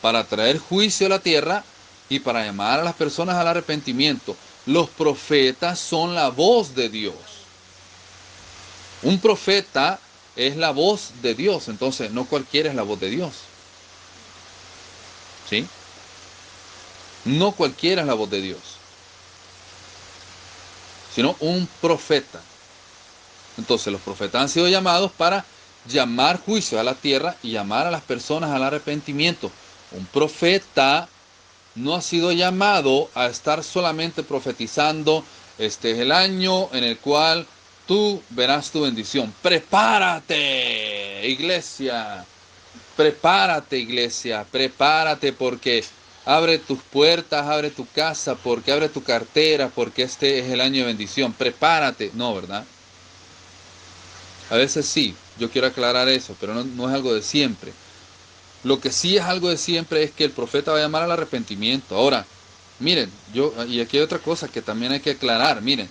Speaker 1: para traer juicio a la tierra y para llamar a las personas al arrepentimiento. Los profetas son la voz de Dios. Un profeta es la voz de Dios, entonces no cualquiera es la voz de Dios. ¿Sí? No cualquiera es la voz de Dios, sino un profeta. Entonces los profetas han sido llamados para llamar juicio a la tierra y llamar a las personas al arrepentimiento. Un profeta no ha sido llamado a estar solamente profetizando: este es el año en el cual tú verás tu bendición. Prepárate, iglesia. Prepárate, iglesia. Prepárate, porque abre tus puertas, abre tu casa, porque abre tu cartera, porque este es el año de bendición. Prepárate. No, ¿verdad? A veces sí, yo quiero aclarar eso, pero no es algo de siempre. Lo que sí es algo de siempre es que el profeta va a llamar al arrepentimiento. Ahora, miren, y aquí hay otra cosa que también hay que aclarar. Miren,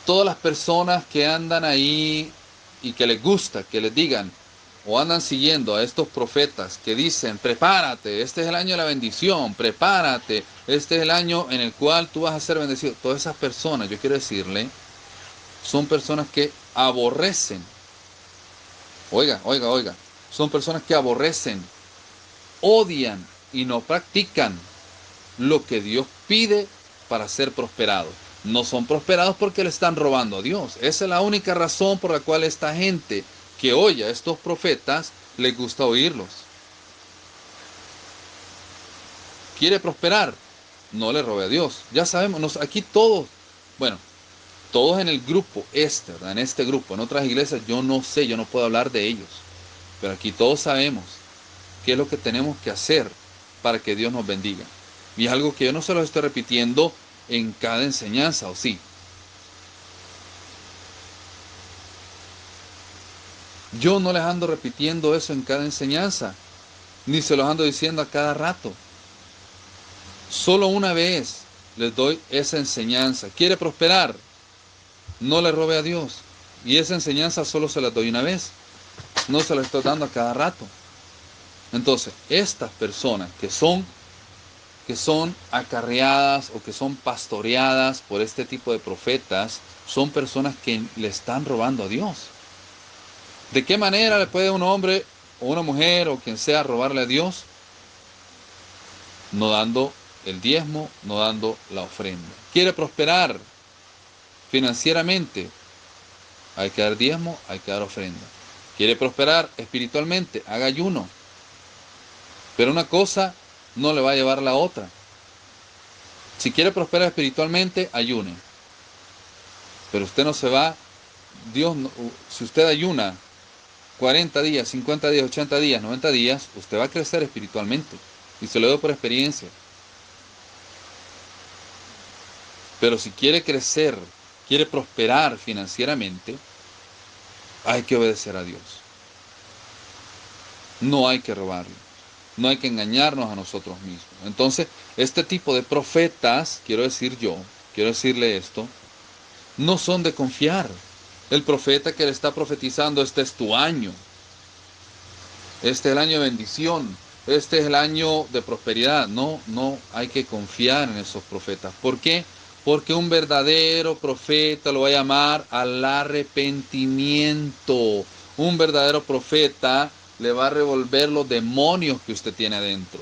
Speaker 1: todas las personas que andan ahí y que les gusta que les digan o andan siguiendo a estos profetas que dicen: prepárate, este es el año de la bendición, prepárate, este es el año en el cual tú vas a ser bendecido. Todas esas personas, yo quiero decirle, son personas que aborrecen. Oiga, son personas que aborrecen, odian y no practican lo que Dios pide para ser prosperados. No son prosperados porque le están robando a Dios. Esa es la única razón por la cual esta gente que oye a estos profetas les gusta oírlos. ¿Quiere prosperar? No le robe a Dios. Ya sabemos, aquí todos, bueno, todos en el grupo ¿verdad? En este grupo, en otras iglesias, yo no sé, yo no puedo hablar de ellos. Pero aquí todos sabemos qué es lo que tenemos que hacer para que Dios nos bendiga. Y es algo que yo no se lo estoy repitiendo en cada enseñanza, ¿o sí? Yo no les ando repitiendo eso en cada enseñanza, ni se los ando diciendo a cada rato. Solo una vez les doy esa enseñanza. ¿Quiere prosperar? No le robe a Dios. Y esa enseñanza solo se la doy una vez. No se la estoy dando a cada rato. Entonces, estas personas que son acarreadas o que son pastoreadas por este tipo de profetas, son personas que le están robando a Dios. ¿De qué manera le puede un hombre o una mujer o quien sea robarle a Dios? No dando el diezmo, no dando la ofrenda. ¿Quiere prosperar financieramente? Hay que dar diezmo, hay que dar ofrenda. ¿Quiere prosperar espiritualmente? Haga ayuno. Pero una cosa no le va a llevar a la otra. Si quiere prosperar espiritualmente, ayune. Pero usted no se va, si usted ayuna 40 días, 50 días, 80 días, 90 días, usted va a crecer espiritualmente. Y se lo doy por experiencia. Pero si quiere crecer, quiere prosperar financieramente, hay que obedecer a Dios. No hay que robarle. No hay que engañarnos a nosotros mismos. Entonces, este tipo de profetas, quiero decirle esto, no son de confiar. El profeta que le está profetizando: este es tu año. Este es el año de bendición. Este es el año de prosperidad. No hay que confiar en esos profetas. ¿Por qué? Porque un verdadero profeta lo va a llamar al arrepentimiento. Un verdadero profeta le va a revolver los demonios que usted tiene adentro.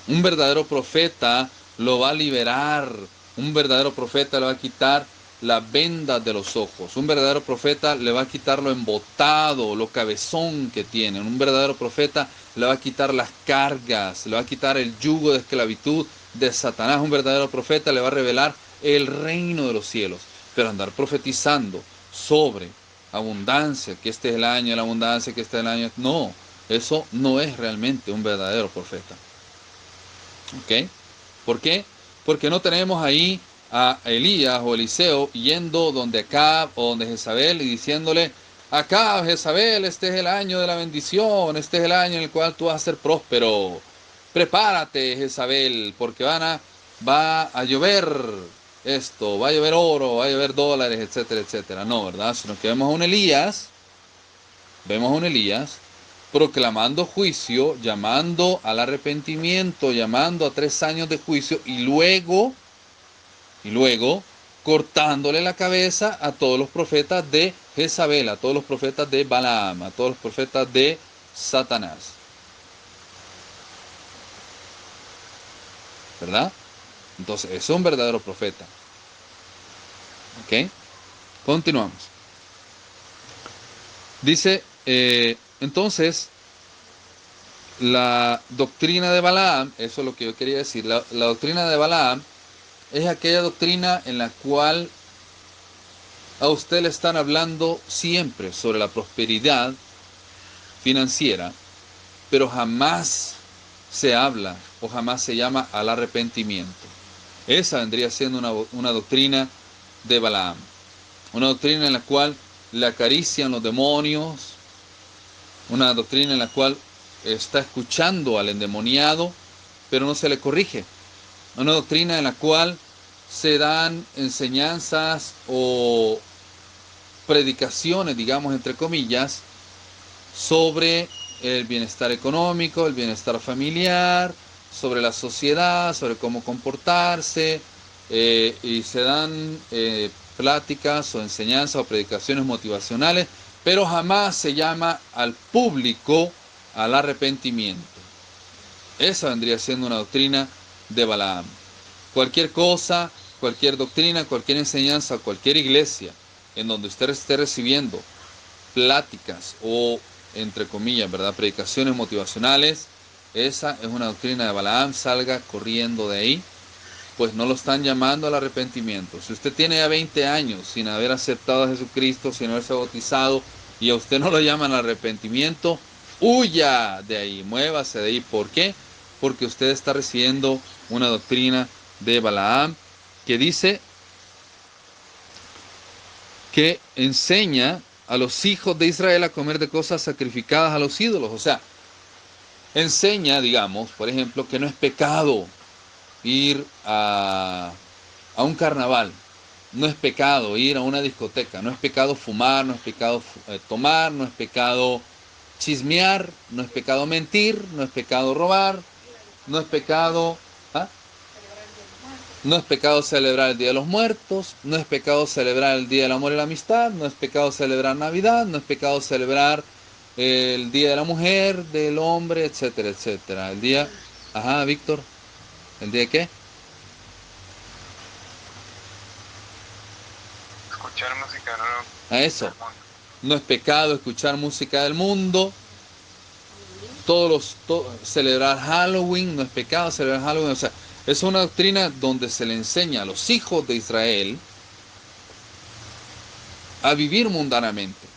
Speaker 1: Un verdadero profeta lo va a liberar Un verdadero profeta le va a quitar la venda de los ojos. Un verdadero profeta le va a quitar lo embotado, lo cabezón que tienen. Un verdadero profeta le va a quitar las cargas, le va a quitar el yugo de esclavitud de Satanás. Un verdadero profeta le va a revelar el reino de los cielos. Pero andar profetizando sobre abundancia, que este es el año de la abundancia, que este es el año... No, eso no es realmente un verdadero profeta. ¿Ok? ¿Por qué? Porque no tenemos ahí a Elías o Eliseo yendo donde Acab o donde Jezabel y diciéndole: Acab, Jezabel, este es el año de la bendición, este es el año en el cual tú vas a ser próspero. Prepárate, Jezabel, porque va a llover esto, va a llover oro, va a llover dólares, etcétera, etcétera. No, ¿verdad? Sino que vemos a un Elías proclamando juicio, llamando al arrepentimiento, llamando a 3 años de juicio y luego cortándole la cabeza a todos los profetas de Jezabel, a todos los profetas de Balaam, a todos los profetas de Satanás. ¿Verdad? Entonces, es un verdadero profeta. ¿Ok? Continuamos. Dice, entonces, la doctrina de Balaam, eso es lo que yo quería decir, la doctrina de Balaam es aquella doctrina en la cual a usted le están hablando siempre sobre la prosperidad financiera, pero jamás se habla o jamás se llama al arrepentimiento. Esa vendría siendo una doctrina de Balaam, una doctrina en la cual le acarician los demonios, una doctrina en la cual está escuchando al endemoniado, pero no se le corrige, una doctrina en la cual se dan enseñanzas o predicaciones, digamos entre comillas, sobre el bienestar económico, el bienestar familiar, sobre la sociedad, sobre cómo comportarse, y se dan pláticas o enseñanzas o predicaciones motivacionales, pero jamás se llama al público al arrepentimiento. Esa vendría siendo una doctrina de Balaam. Cualquier cosa, cualquier doctrina, cualquier enseñanza, cualquier iglesia en donde usted esté recibiendo pláticas o, entre comillas, ¿verdad?, predicaciones motivacionales, esa es una doctrina de Balaam. Salga corriendo de ahí, pues no lo están llamando al arrepentimiento. Si usted tiene ya 20 años sin haber aceptado a Jesucristo, sin haberse bautizado, y a usted no lo llaman al arrepentimiento, huya de ahí, muévase de ahí. ¿Por qué? Porque usted está recibiendo una doctrina de Balaam que dice que enseña a los hijos de Israel a comer de cosas sacrificadas a los ídolos. O sea, enseña, digamos, por ejemplo, que no es pecado ir a un carnaval, no es pecado ir a una discoteca, no es pecado fumar, no es pecado tomar, no es pecado chismear, no es pecado mentir, no es pecado robar, no es pecado... ¿ah? No es pecado celebrar el Día de los Muertos, no es pecado celebrar el Día del Amor y la Amistad, no es pecado celebrar Navidad, no es pecado celebrar el Día de la Mujer, del Hombre, etcétera, etcétera. El día... Ajá, Víctor. ¿El día de qué?
Speaker 2: Escuchar música, no.
Speaker 1: A eso. No es pecado escuchar música del mundo. Celebrar Halloween, no es pecado celebrar Halloween. O sea, es una doctrina donde se le enseña a los hijos de Israel a vivir mundanamente.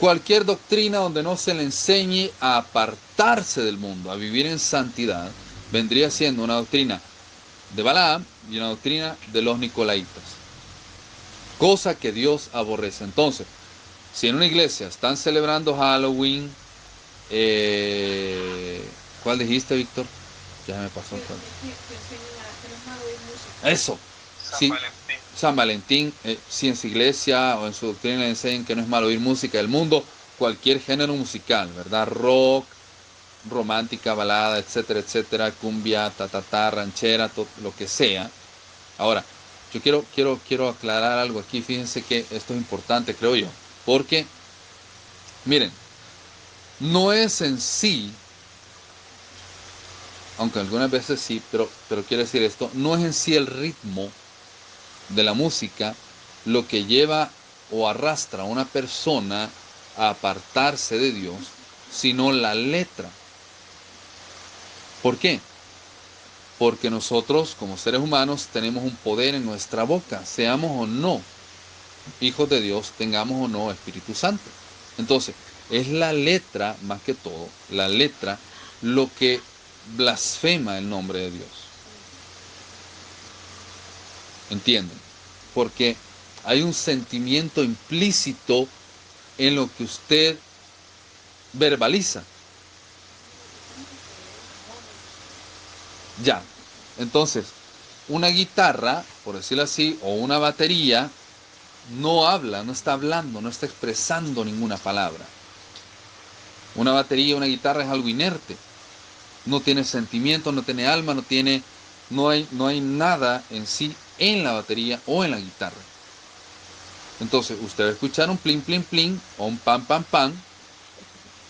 Speaker 1: Cualquier doctrina donde no se le enseñe a apartarse del mundo, a vivir en santidad, vendría siendo una doctrina de Balaam y una doctrina de los Nicolaitas. Cosa que Dios aborrece. Entonces, si en una iglesia están celebrando Halloween, ¿cuál dijiste, Víctor? Ya me pasó. Eso. Sí, San Valentín, si en su iglesia o en su doctrina le enseñan que no es malo oír música del mundo, cualquier género musical, ¿verdad? Rock, romántica, balada, etcétera, etcétera, cumbia, ranchera, todo lo que sea. Ahora, yo quiero aclarar algo aquí. Fíjense que esto es importante, creo yo, porque, miren, no es en sí aunque algunas veces sí, pero quiero decir esto, no es en sí el ritmo de la música lo que lleva o arrastra a una persona a apartarse de Dios, sino la letra. ¿Por qué? Porque nosotros como seres humanos tenemos un poder en nuestra boca, seamos o no hijos de Dios, tengamos o no Espíritu Santo. Entonces, es la letra, más que todo, la letra, lo que blasfema el nombre de Dios. ¿Entienden? Porque hay un sentimiento implícito en lo que usted verbaliza. Ya. Entonces, una guitarra, por decirlo así, o una batería, no habla, no está hablando, no está expresando ninguna palabra. Una batería, una guitarra es algo inerte. No tiene sentimiento, no tiene alma, no hay nada en sí en la batería o en la guitarra. Entonces, usted va a escuchar un plin, plin, plin o un pam, pam, pam,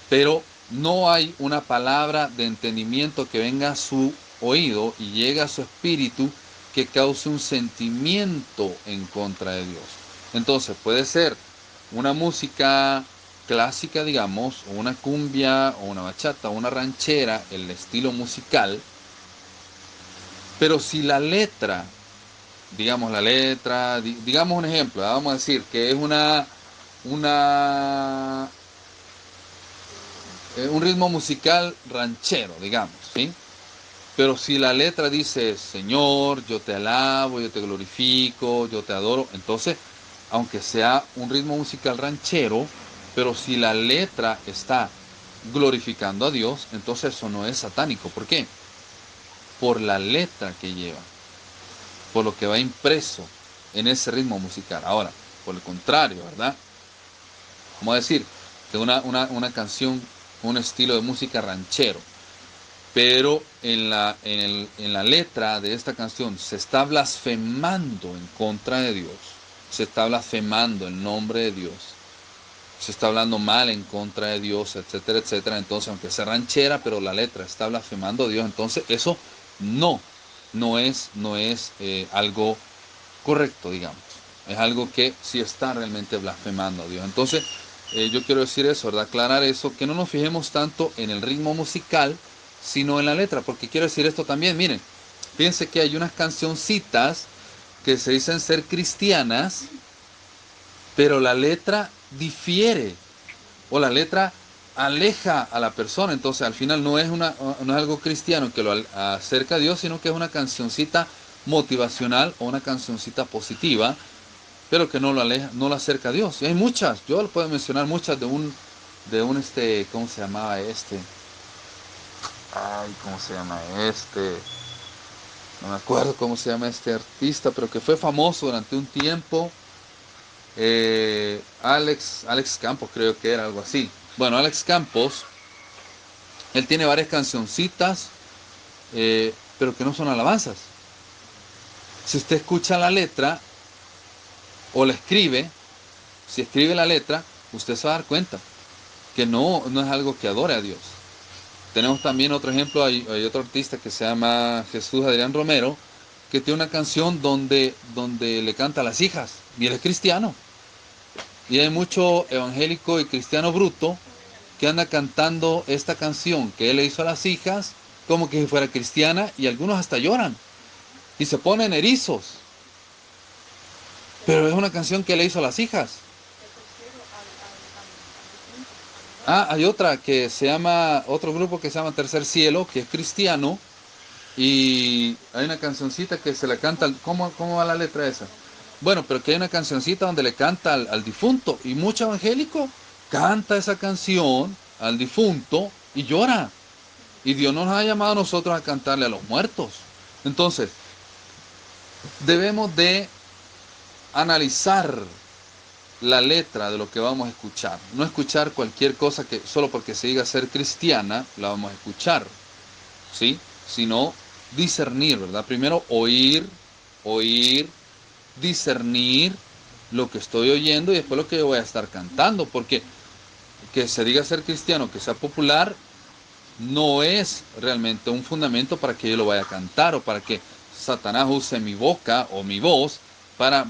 Speaker 1: pero no hay una palabra de entendimiento que venga a su oído y llegue a su espíritu que cause un sentimiento en contra de Dios. Entonces, puede ser una música clásica, digamos, o una cumbia, o una bachata, o una ranchera, el estilo musical, pero si la letra, digamos la letra, digamos un ejemplo, vamos a decir que es una un ritmo musical ranchero, digamos, ¿sí? Pero si la letra dice, Señor, yo te alabo, yo te glorifico, yo te adoro, entonces, aunque sea un ritmo musical ranchero, pero si la letra está glorificando a Dios, entonces eso no es satánico. ¿Por qué? Por la letra que lleva, por lo que va impreso en ese ritmo musical. Ahora, por el contrario, ¿verdad? Vamos a decir que una canción, un estilo de música ranchero, pero en la letra de esta canción se está blasfemando en contra de Dios, se está blasfemando el nombre de Dios, se está hablando mal en contra de Dios, etcétera, etcétera. Entonces, aunque sea ranchera, pero la letra está blasfemando a Dios, entonces eso no es algo correcto, digamos. Es algo que sí está realmente blasfemando a Dios. Entonces, yo quiero decir eso, ¿verdad? Aclarar eso, que no nos fijemos tanto en el ritmo musical, sino en la letra, porque quiero decir esto también, miren, fíjense que hay unas cancioncitas que se dicen ser cristianas, pero la letra difiere, o la letra aleja a la persona, entonces al final no es algo cristiano que lo acerca a Dios, sino que es una cancioncita motivacional o una cancioncita positiva, pero que no lo aleja, no lo acerca a Dios. Y hay muchas, yo le puedo mencionar muchas ¿cómo se llamaba este? Ay, ¿cómo se llama este? No me acuerdo cómo se llama este artista, pero que fue famoso durante un tiempo. Alex Campos, creo que era algo así. Bueno, Alex Campos, él tiene varias cancioncitas, pero que no son alabanzas. Si usted escucha la letra o la escribe, si escribe la letra, usted se va a dar cuenta que no es algo que adore a Dios. Tenemos también otro ejemplo, hay otro artista que se llama Jesús Adrián Romero, que tiene una canción donde le canta a las hijas, y él es cristiano. Y hay mucho evangélico y cristiano bruto que anda cantando esta canción que él le hizo a las hijas, como que si fuera cristiana, y algunos hasta lloran, y se ponen erizos. Pero es una canción que él le hizo a las hijas. Hay otro grupo que se llama Tercer Cielo, que es cristiano, y hay una cancioncita que se le canta, ¿cómo va la letra esa? Bueno, pero que hay una cancioncita donde le canta al difunto, y mucho evangélico canta esa canción al difunto y llora. Y Dios nos ha llamado a nosotros a cantarle a los muertos. Entonces, debemos de analizar la letra de lo que vamos a escuchar. No escuchar cualquier cosa que solo porque se diga ser cristiana la vamos a escuchar, ¿sí? Sino discernir, ¿verdad? Primero oír, discernir lo que estoy oyendo y después lo que yo voy a estar cantando, porque que se diga ser cristiano, que sea popular, no es realmente un fundamento para que yo lo vaya a cantar o para que Satanás use mi boca o mi voz para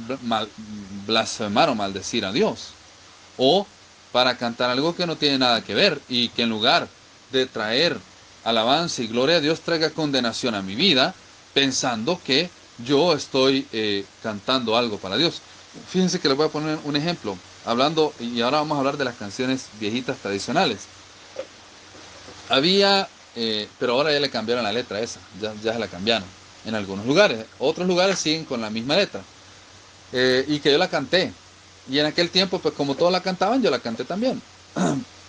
Speaker 1: blasfemar o maldecir a Dios. O para cantar algo que no tiene nada que ver y que en lugar de traer alabanza y gloria a Dios traiga condenación a mi vida, pensando que yo estoy cantando algo para Dios. Fíjense que les voy a poner un ejemplo, hablando, y ahora vamos a hablar de las canciones viejitas tradicionales. Había, pero ahora ya le cambiaron la letra esa, ya se la cambiaron en algunos lugares. Otros lugares siguen con la misma letra. Y que yo la canté. Y en aquel tiempo, pues como todos la cantaban, yo la canté también.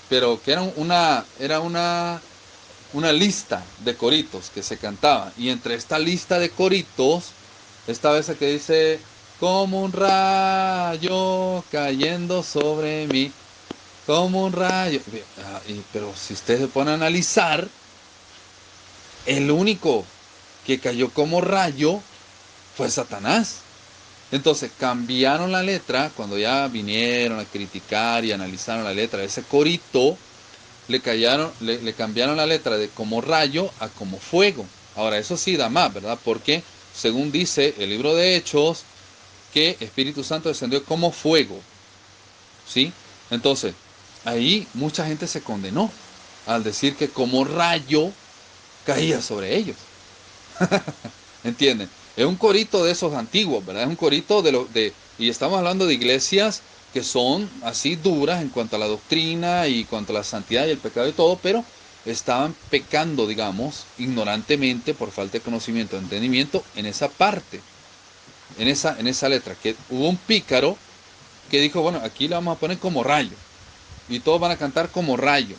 Speaker 1: Pero que era una lista de coritos que se cantaban. Y entre esta lista de coritos, esta vez que dice, como un rayo cayendo sobre mí, como un rayo. Pero si ustedes se ponen a analizar, el único que cayó como rayo fue Satanás. Entonces cambiaron la letra, cuando ya vinieron a criticar y analizaron la letra de ese corito, le cambiaron la letra de como rayo a como fuego. Ahora eso sí da más, ¿verdad? Porque según dice el libro de Hechos, que Espíritu Santo descendió como fuego, ¿sí? Entonces, ahí mucha gente se condenó al decir que como rayo caía sobre ellos. ¿Entienden? Es un corito de esos antiguos, ¿verdad? Es un corito y estamos hablando de iglesias que son así duras en cuanto a la doctrina y cuanto a la santidad y el pecado y todo, pero estaban pecando, digamos, ignorantemente por falta de conocimiento, de entendimiento en esa parte, en esa letra, que hubo un pícaro que dijo, bueno, aquí le vamos a poner como rayo y todos van a cantar como rayo,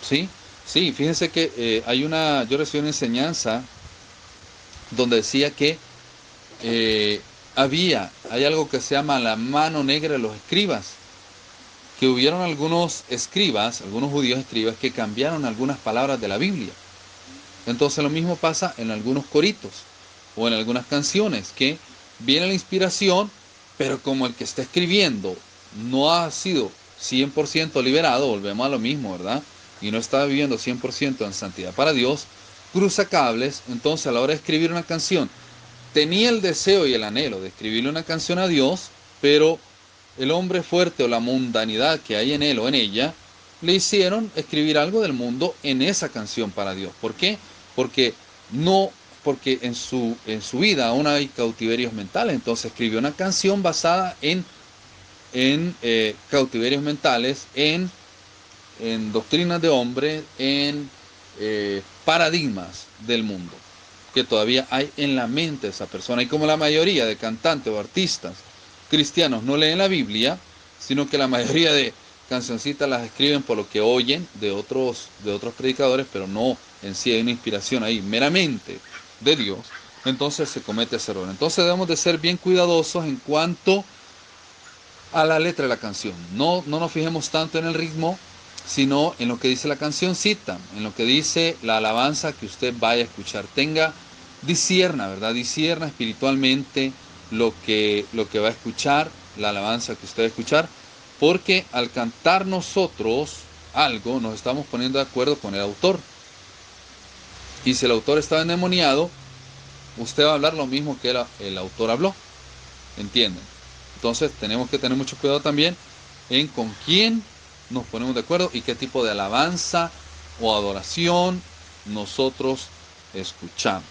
Speaker 1: ¿sí? Sí, fíjense que yo recibí una enseñanza donde decía que hay algo que se llama la mano negra de los escribas, que hubieron algunos escribas, algunos judíos escribas, que cambiaron algunas palabras de la Biblia. Entonces lo mismo pasa en algunos coritos o en algunas canciones, que viene la inspiración, pero como el que está escribiendo no ha sido 100% liberado, volvemos a lo mismo, ¿verdad? Y no está viviendo 100% en santidad para Dios, cruza cables. Entonces a la hora de escribir una canción, tenía el deseo y el anhelo de escribirle una canción a Dios, pero el hombre fuerte o la mundanidad que hay en él o en ella le hicieron escribir algo del mundo en esa canción para Dios. ¿Por qué? Porque no, porque en su vida aún hay cautiverios mentales. Entonces escribió una canción basada en cautiverios mentales, en doctrinas de hombre, en paradigmas del mundo que todavía hay en la mente de esa persona. Y como la mayoría de cantantes o artistas cristianos no leen la Biblia, sino que la mayoría de cancioncitas las escriben por lo que oyen de otros predicadores, pero no en sí hay una inspiración ahí meramente de Dios, entonces se comete ese error. Entonces debemos de ser bien cuidadosos en cuanto a la letra de la canción. No nos fijemos tanto en el ritmo, sino en lo que dice la cancioncita, en lo que dice la alabanza que usted vaya a escuchar. Discierna, ¿verdad? Discierna espiritualmente lo que va a escuchar, la alabanza que usted va a escuchar, porque al cantar nosotros algo, nos estamos poniendo de acuerdo con el autor. Y si el autor está endemoniado, usted va a hablar lo mismo que el autor habló. ¿Entienden? Entonces tenemos que tener mucho cuidado también en con quién nos ponemos de acuerdo y qué tipo de alabanza o adoración nosotros escuchamos.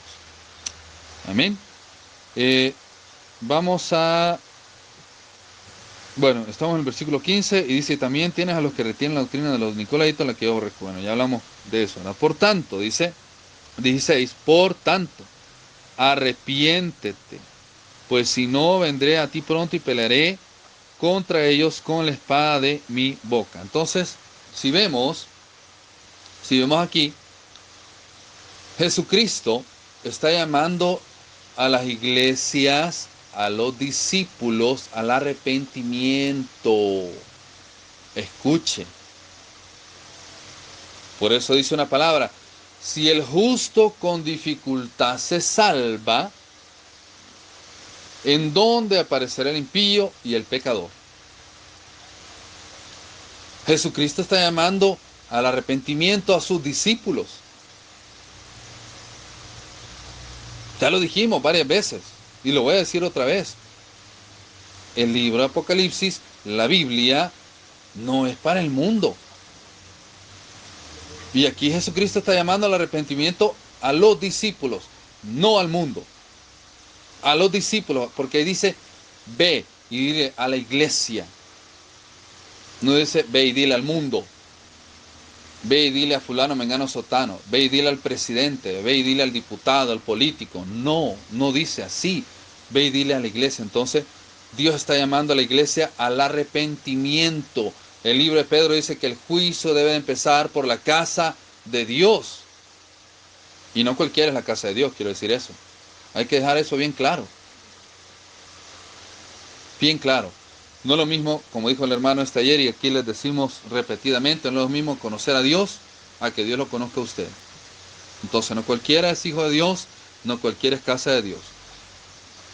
Speaker 1: Amén. Vamos a... Bueno, estamos en el versículo 15 y dice, también tienes a los que retienen la doctrina de los nicolaitas, la que yo aborrezco. Bueno, ya hablamos de eso, ¿verdad? Por tanto, dice 16, por tanto, arrepiéntete, pues si no, vendré a ti pronto y pelearé contra ellos con la espada de mi boca. Entonces, si vemos aquí, Jesucristo está llamando a las iglesias, a los discípulos, al arrepentimiento. Escuche. Por eso dice una palabra, si el justo con dificultad se salva, ¿en dónde aparecerá el impío y el pecador? Jesucristo está llamando al arrepentimiento a sus discípulos. Ya lo dijimos varias veces y lo voy a decir otra vez. El libro de Apocalipsis, la Biblia, no es para el mundo. Y aquí Jesucristo está llamando al arrepentimiento a los discípulos, no al mundo. A los discípulos, porque ahí dice, ve y dile a la iglesia. No dice, ve y dile al mundo. Ve y dile a fulano, mengano, sotano. Ve y dile al presidente. Ve y dile al diputado, al político. No, no dice así. Ve y dile a la iglesia. Entonces, Dios está llamando a la iglesia al arrepentimiento. El libro de Pedro dice que el juicio debe empezar por la casa de Dios. Y no cualquiera es la casa de Dios, quiero decir eso. Hay que dejar eso bien claro. Bien claro. No es lo mismo, como dijo el hermano ayer, y aquí les decimos repetidamente, no es lo mismo conocer a Dios a que Dios lo conozca a usted. Entonces, no cualquiera es hijo de Dios, no cualquiera es casa de Dios.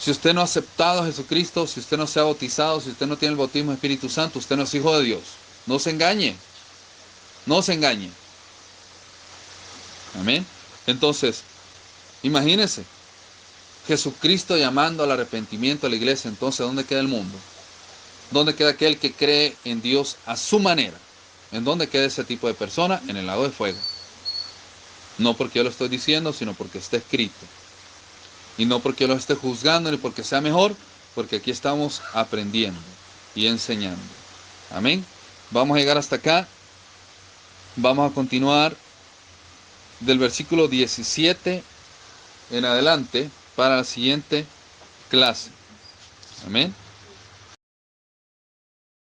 Speaker 1: Si usted no ha aceptado a Jesucristo, si usted no se ha bautizado, si usted no tiene el bautismo del Espíritu Santo, usted no es hijo de Dios. No se engañe. No se engañe. Amén. Entonces, imagínense, Jesucristo llamando al arrepentimiento a la iglesia. Entonces, ¿dónde queda el mundo? ¿Dónde queda aquel que cree en Dios a su manera? ¿En dónde queda ese tipo de persona? En el lago de fuego. No porque yo lo estoy diciendo, sino porque está escrito. Y no porque yo lo esté juzgando, ni porque sea mejor, porque aquí estamos aprendiendo y enseñando. Amén. Vamos a llegar hasta acá. Vamos a continuar del versículo 17 en adelante para la siguiente clase. Amén.